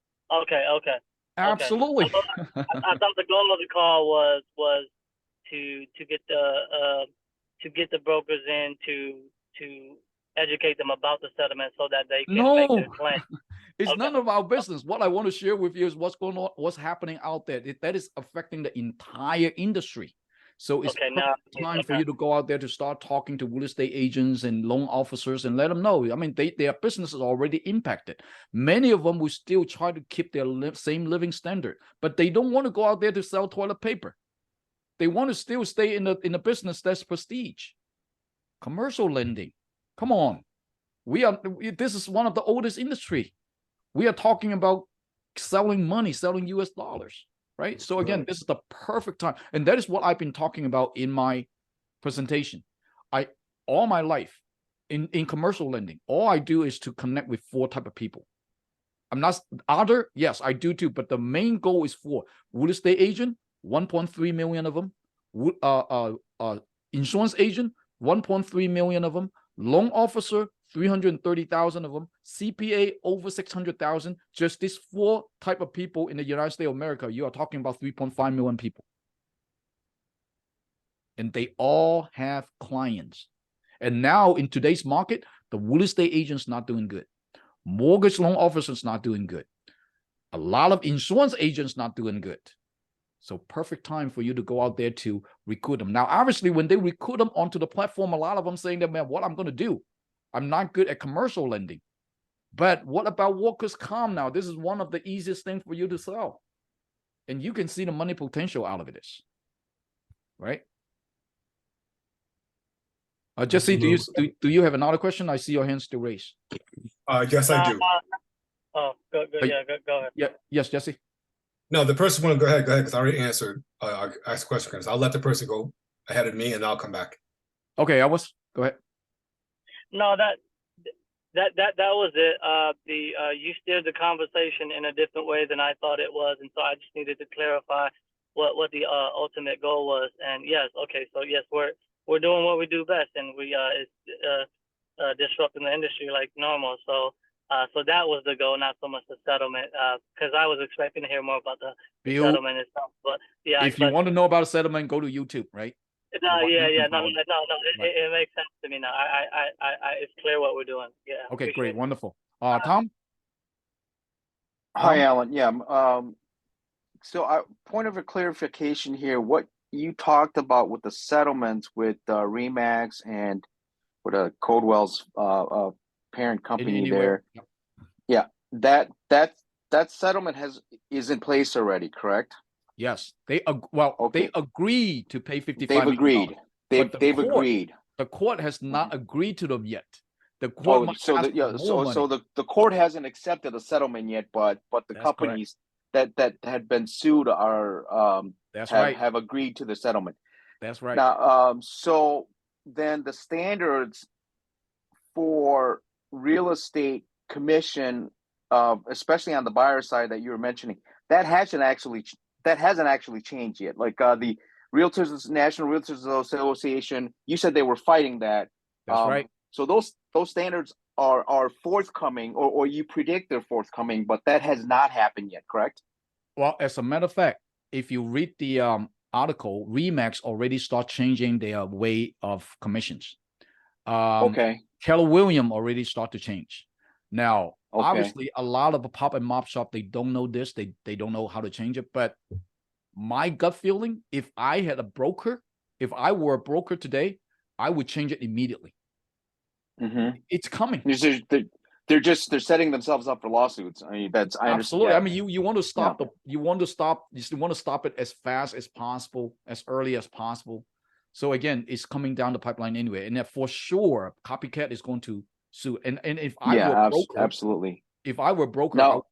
Okay. Absolutely. Okay. I thought the goal of the call was to get the brokers in to educate them about the settlement so that they can make their claim. It's Okay. none of our business. What I want to share with you is what's going on, what's happening out there. That is affecting the entire industry. So it's Okay, now time for you to go out there to start talking to real estate agents and loan officers and let them know. I mean, their business is already impacted. Many of them will still try to keep their same living standard, but they don't want to go out there to sell toilet paper. They want to still stay in the business that's prestige. Commercial lending. Come on. This is one of the oldest industry. We are talking about selling money, selling US dollars, right? So again, this is the perfect time. And that is what I've been talking about in my presentation. All my life in commercial lending, all I do is to connect with 4 type of people. I'm not other, yes, I do too, but the main goal is for real estate agent, 1.3 million of them, insurance agent, 1.3 million of them, loan officer, 330,000 of them, CPA over 600,000. Just these 4 type of people in the United States of America. You are talking about 3.5 million people, and they all have clients. And now in today's market, the real estate agents not doing good, mortgage loan officers not doing good, a lot of insurance agents not doing good. So perfect time for you to go out there to recruit them. Now, obviously, when they recruit them onto the platform, a lot of them saying that, man, what I'm going to do? I'm not good at commercial lending. But what about workers' comp now? This is one of the easiest things for you to sell. And you can see the money potential out of this, right? Jesse, do you have another question? I see your hand still raised. Yes, I do. Go ahead. Yeah, yes, Jesse. No, the person want to go ahead, because I already answered. I asked a question, I'll let the person go ahead of me, and I'll come back. Okay, go ahead. No, that was it. You steered the conversation in a different way than I thought it was, and so I just needed to clarify what the ultimate goal was. And yes, okay, so yes, we're doing what we do best, and we disrupting the industry like normal. So that was the goal, not so much the settlement, because I was expecting to hear more about the settlement and stuff. But yeah, if you want to know about a settlement, go to YouTube, right? No, it makes sense to me now. It's clear what we're doing. Yeah. Okay, great, wonderful. Tom? Hi, Alan. Yeah. So point of a clarification here, what you talked about with the settlements with Remax and with Codewell's parent company there. Yep. Yeah, that settlement is in place already, correct? Yes, they agreed to pay $55 million. They've agreed. The court has not agreed to them yet. The court so the court hasn't accepted the settlement yet, but the companies that had been sued are have agreed to the settlement. That's right. Now, so then the standards for real estate commission, especially on the buyer side that you were mentioning, that hasn't actually changed yet. Like the National Realtors Association, you said they were fighting that. That's right. So those standards are forthcoming, or you predict they're forthcoming, but that has not happened yet, correct? Well, as a matter of fact, if you read the article, Remax already start changing their way of commissions. Okay. Keller Williams already start to change. Now, obviously, a lot of the pop and mop shop, they don't know this. They don't know how to change it. But my gut feeling, if I were a broker today, I would change it immediately. Mm-hmm. It's coming. They're setting themselves up for lawsuits. I mean, I absolutely. understand. I mean, you want to stop you want to stop it as fast as possible, as early as possible. So again, it's coming down the pipeline anyway, and for sure, copycat is going to sue. And if I were a broker, absolutely. If I were a broker, no.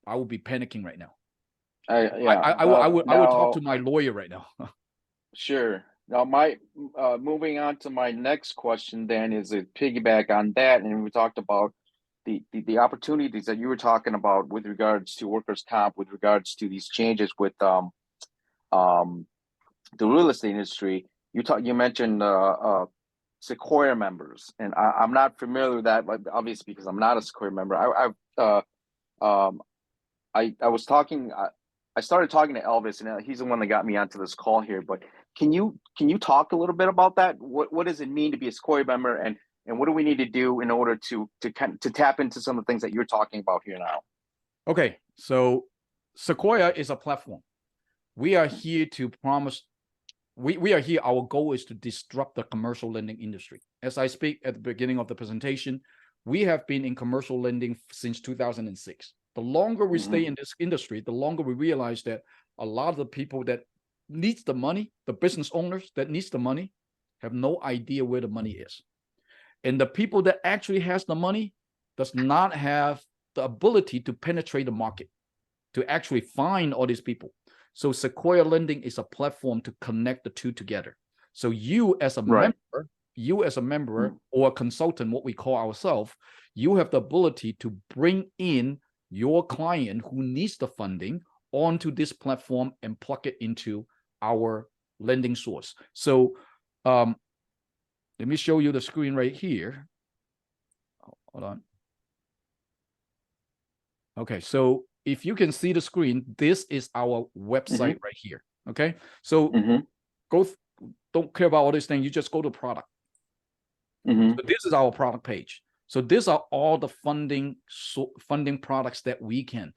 I would be panicking right now. I would talk to my lawyer right now. Sure. Now, moving on to my next question then is a piggyback on that, and we talked about the opportunities that you were talking about with regards to workers' comp, with regards to these changes with the real estate industry. You mentioned Sequoia members, and I'm not familiar with that, obviously, because I'm not a Sequoia member. I started talking to Elvis, and he's the one that got me onto this call here. But can you talk a little bit about that? What does it mean to be a Sequoia member, and And what do we need to do in order to tap into some of the things that you're talking about here now? Okay, so Sequoia is a platform. We are here to promise. We are here. Our goal is to disrupt the commercial lending industry. As I speak at the beginning of the presentation, we have been in commercial lending since 2006. The longer we stay in this industry, the longer we realize that a lot of the people that needs the money, the business owners that needs the money, have no idea where the money is. And the people that actually has the money does not have the ability to penetrate the market, to actually find all these people. So Sequoia Lending is a platform to connect the two together. So you as a member, or a consultant, what we call ourselves, you have the ability to bring in your client who needs the funding onto this platform and plug it into our lending source. So let me show you the screen right here. Hold on. Okay, so if you can see the screen, this is our website right here. Okay, so don't care about all these things. You just go to product. So this is our product page. So these are all the funding products that we can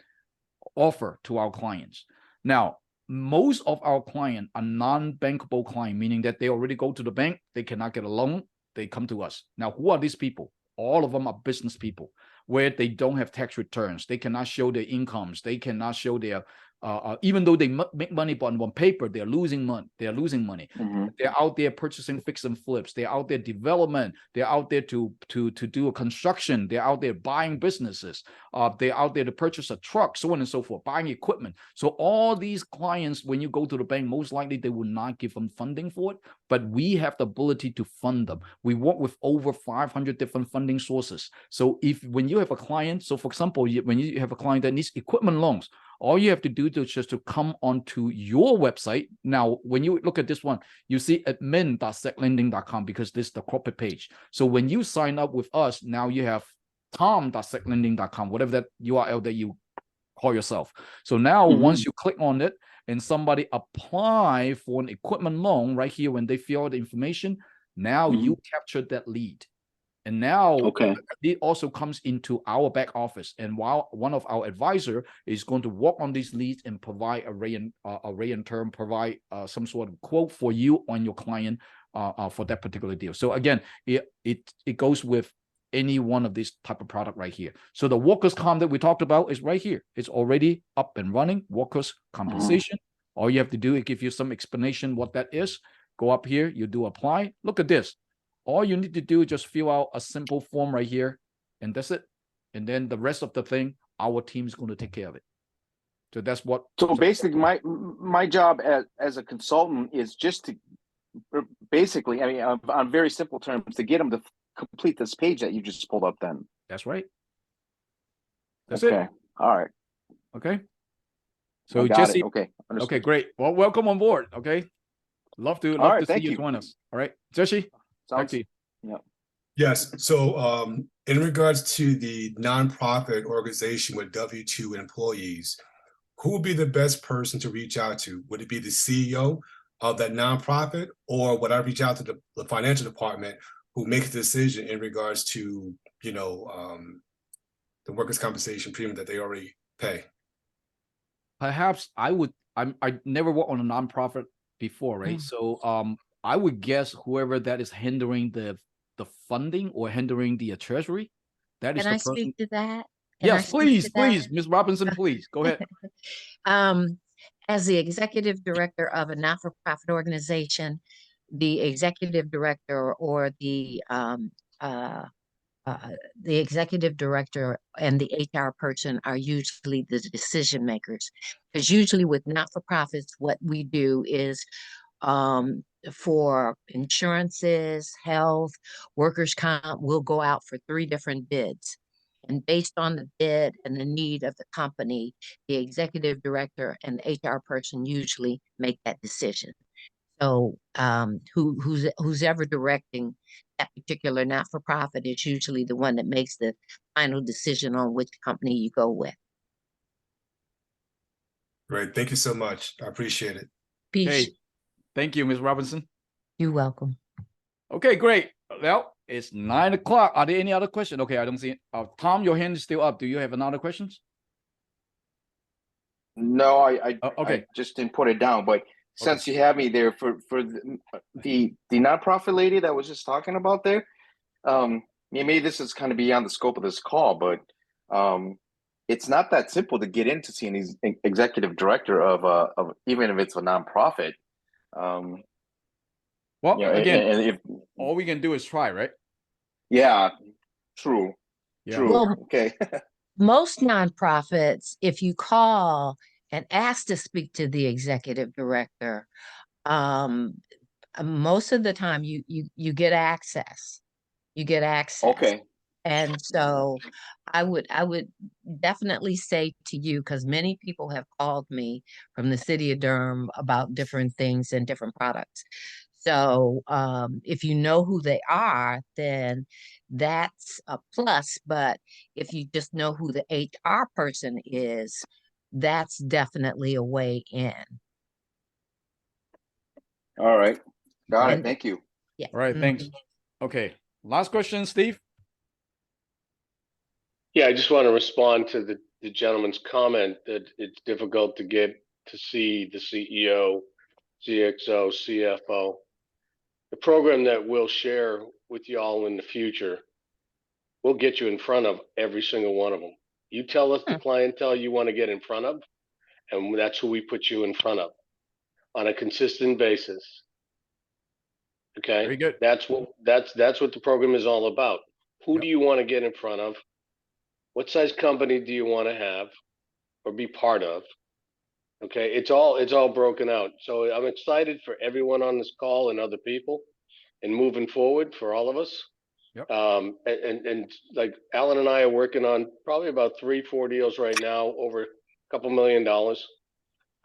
offer to our clients. Now, most of our clients are non-bankable clients, meaning that they already go to the bank, they cannot get a loan, they come to us. Now, who are these people? All of them are business people where they don't have tax returns. They cannot show their incomes. They cannot show their, even though they make money on paper, they're losing money. They're losing money. They're out there purchasing fix and flips. They're out there development. They're out there to do a construction. They're out there buying businesses. They're out there to purchase a truck, so on and so forth, buying equipment. So all these clients, when you go to the bank, most likely they will not give them funding for it, but we have the ability to fund them. We work with over 500 different funding sources. So when you have a client, so for example, when you have a client that needs equipment loans, all you have to do is just to come onto your website. Now, when you look at this one, you see admin.seclending.com because this is the corporate page. So when you sign up with us, now you have tom.seclending.com, whatever that URL that you call yourself. So now once you click on it and somebody apply for an equipment loan right here, when they fill out the information, now you captured that lead. And now it also comes into our back office. And while one of our advisor is going to work on these leads and provide provide some sort of quote for you on your client for that particular deal. So again, it goes with any one of these type of product right here. So the workers' comp that we talked about is right here. It's already up and running. Workers' compensation. All you have to do is give you some explanation what that is. Go up here, you do apply. Look at this. All you need to do is just fill out a simple form right here, and that's it. And then the rest of the thing, our team is going to take care of it. So that's what. So basically, my job as a consultant is just to basically, I mean, on very simple terms, to get them to complete this page that you just pulled up. Then that's right. That's it. All right. Okay. So Jesse. Okay. Understood. Okay. Great. Well, welcome on board. Okay. Love to see you join us. All right, Jesse. Back to you. Yeah. Yes. So in regards to the nonprofit organization with W-2 employees, who would be the best person to reach out to? Would it be the CEO of that nonprofit, or would I reach out to the financial department who makes the decision in regards to, the workers' compensation premium that they already pay? Perhaps I never worked on a nonprofit before, right? So I would guess whoever that is hindering the funding or hindering the treasury, that is the person. Can I speak to that? Yes, please, Ms. Robinson, please go ahead. As the executive director of a not-for-profit organization, the executive director or the executive director and the HR person are usually the decision makers. Because usually with not-for-profits, what we do is for insurances, health, workers' comp, we'll go out for 3 different bids. And based on the bid and the need of the company, the executive director and the HR person usually make that decision. So who's ever directing that particular not-for-profit is usually the one that makes the final decision on which company you go with. Great. Thank you so much. I appreciate it. Peace. Hey, thank you, Ms. Robinson. You're welcome. Okay, great. Well, It's 9 o'clock. Are there any other questions? Okay, I don't see it. Tom, your hand is still up. Do you have another questions? No, I okay. I just didn't put it down. But since you have me there for the nonprofit lady that was just talking about there, maybe this is kind of beyond the scope of this call, but it's not that simple to get into seeing these executive director of even if it's a nonprofit. Well, you know, again, and if all we can do is try, right? yeah, true, Yeah. true. Well, Okay. most nonprofits, if you call and ask to speak to the executive director, most of the time you get access. You get access. Okay. And so I would definitely say to you, because many people have called me from the city of Durham about different things and different products. So if you know who they are, then that's a plus. But if you just know who the HR person is, that's definitely a way in. All right. Got Right. it. Thank you. Yeah. All right, thanks. Okay, last question, Steve. Yeah, I just want to respond to the gentleman's comment that it's difficult to get to see the CEO, CXO, CFO. The program that we'll share with y'all in the future, we'll get you in front of every single one of them. You tell us the clientele you want to get in front of, and that's who we put you in front of on a consistent basis. Okay, Very good. that's what the program is all about. Who do you want to get in front of? What size company do you want to have or be part of? Okay, it's all broken out. So I'm excited for everyone on this call and other people, and moving forward for all of us. Yep. And like Alan and I are working on probably about 3-4 deals right now, over a couple $1 million.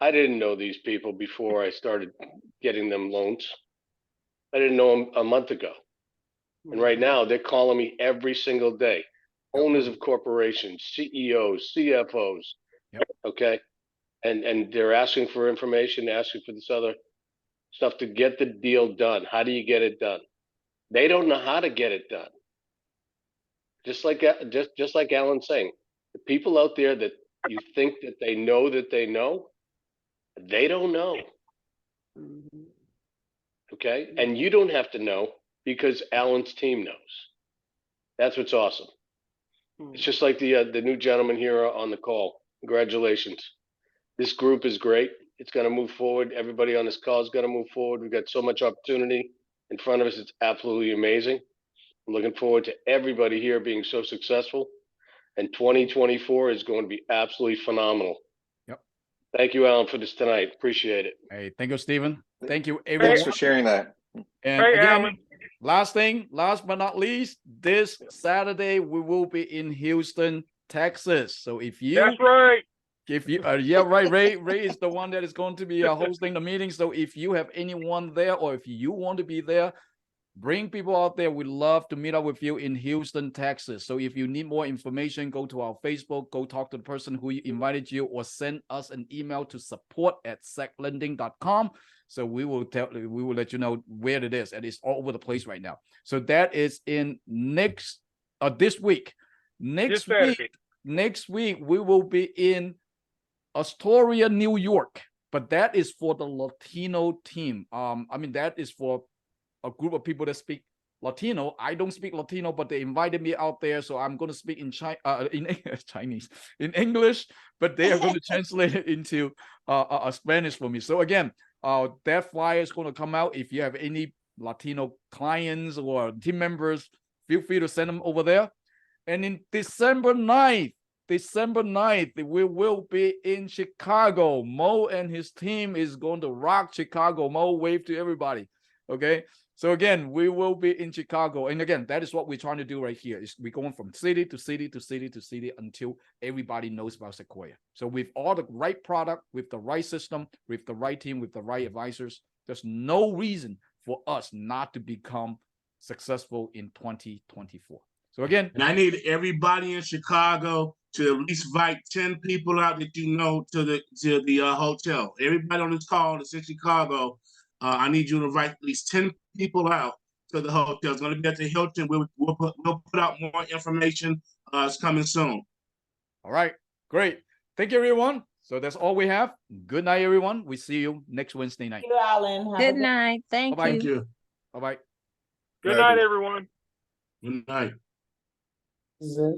I didn't know these people before I started getting them loans. I didn't know them a month ago. And right now they're calling me every single day. Owners of corporations, CEOs, CFOs. Yep. Okay. And they're asking for information, asking for this other stuff to get the deal done. How do you get it done? They don't know how to get it done. Just like Alan's saying, the people out there that you think that they know, they don't know. Okay. And you don't have to know, because Alan's team knows. That's what's awesome. It's just like the new gentleman here on the call. Congratulations. This group is great. It's going to move forward. Everybody on this call is going to move forward. We've got so much opportunity in front of us. It's absolutely amazing. I'm looking forward to everybody here being so successful. And 2024 is going to be absolutely phenomenal. Yep. Thank you, Alan, for this tonight. Appreciate it. Hey, thank you, Stephen. Thank you, everyone. Thanks for sharing that. And again, last but not least, this Saturday we will be in Houston, Texas. So if you, that's right. If you, yeah, right, Ray is the one that is going to be hosting the meeting. So if you have anyone there, or if you want to be there, bring people out there. We'd love to meet up with you in Houston, Texas. So if you need more information, go to our Facebook, go talk to the person who invited you, or send us an email to support@seclending.com. So we will let you know where it is, and it's all over the place right now. So that is in this week. Next week we will be in Astoria, New York, but that is for the Latino team. I mean, that is for a group of people that speak Latino. I don't speak Latino, but they invited me out there, so I'm going to speak in English, but they are going to translate it into Spanish for me. So again, that flyer is going to come out. If you have any Latino clients or team members, feel free to send them over there. And in December 9th, we will be in Chicago. Mo and his team is going to rock Chicago. Mo, wave to everybody. Okay. So again, we will be in Chicago. And again, that is what we're trying to do right here. We're going from city to city to city to city until everybody knows about Sequoia. So with all the right product, with the right system, with the right team, with the right advisors, there's no reason for us not to become successful in 2024. So again, and I need everybody in Chicago to at least invite 10 people out that you know to the hotel. Everybody on this call that's in Chicago, I need you to invite at least 10 people out to the hotel. It's going to be at the Hilton. We'll put out more information. It's coming soon. All right, great. Thank you, everyone. So that's all we have. Good night, everyone. We see you next Wednesday night. Thank you, Alan. Have a Good good night. Thank Bye-bye. you. Thank you. Bye-bye. Good night, everyone. Good night. night.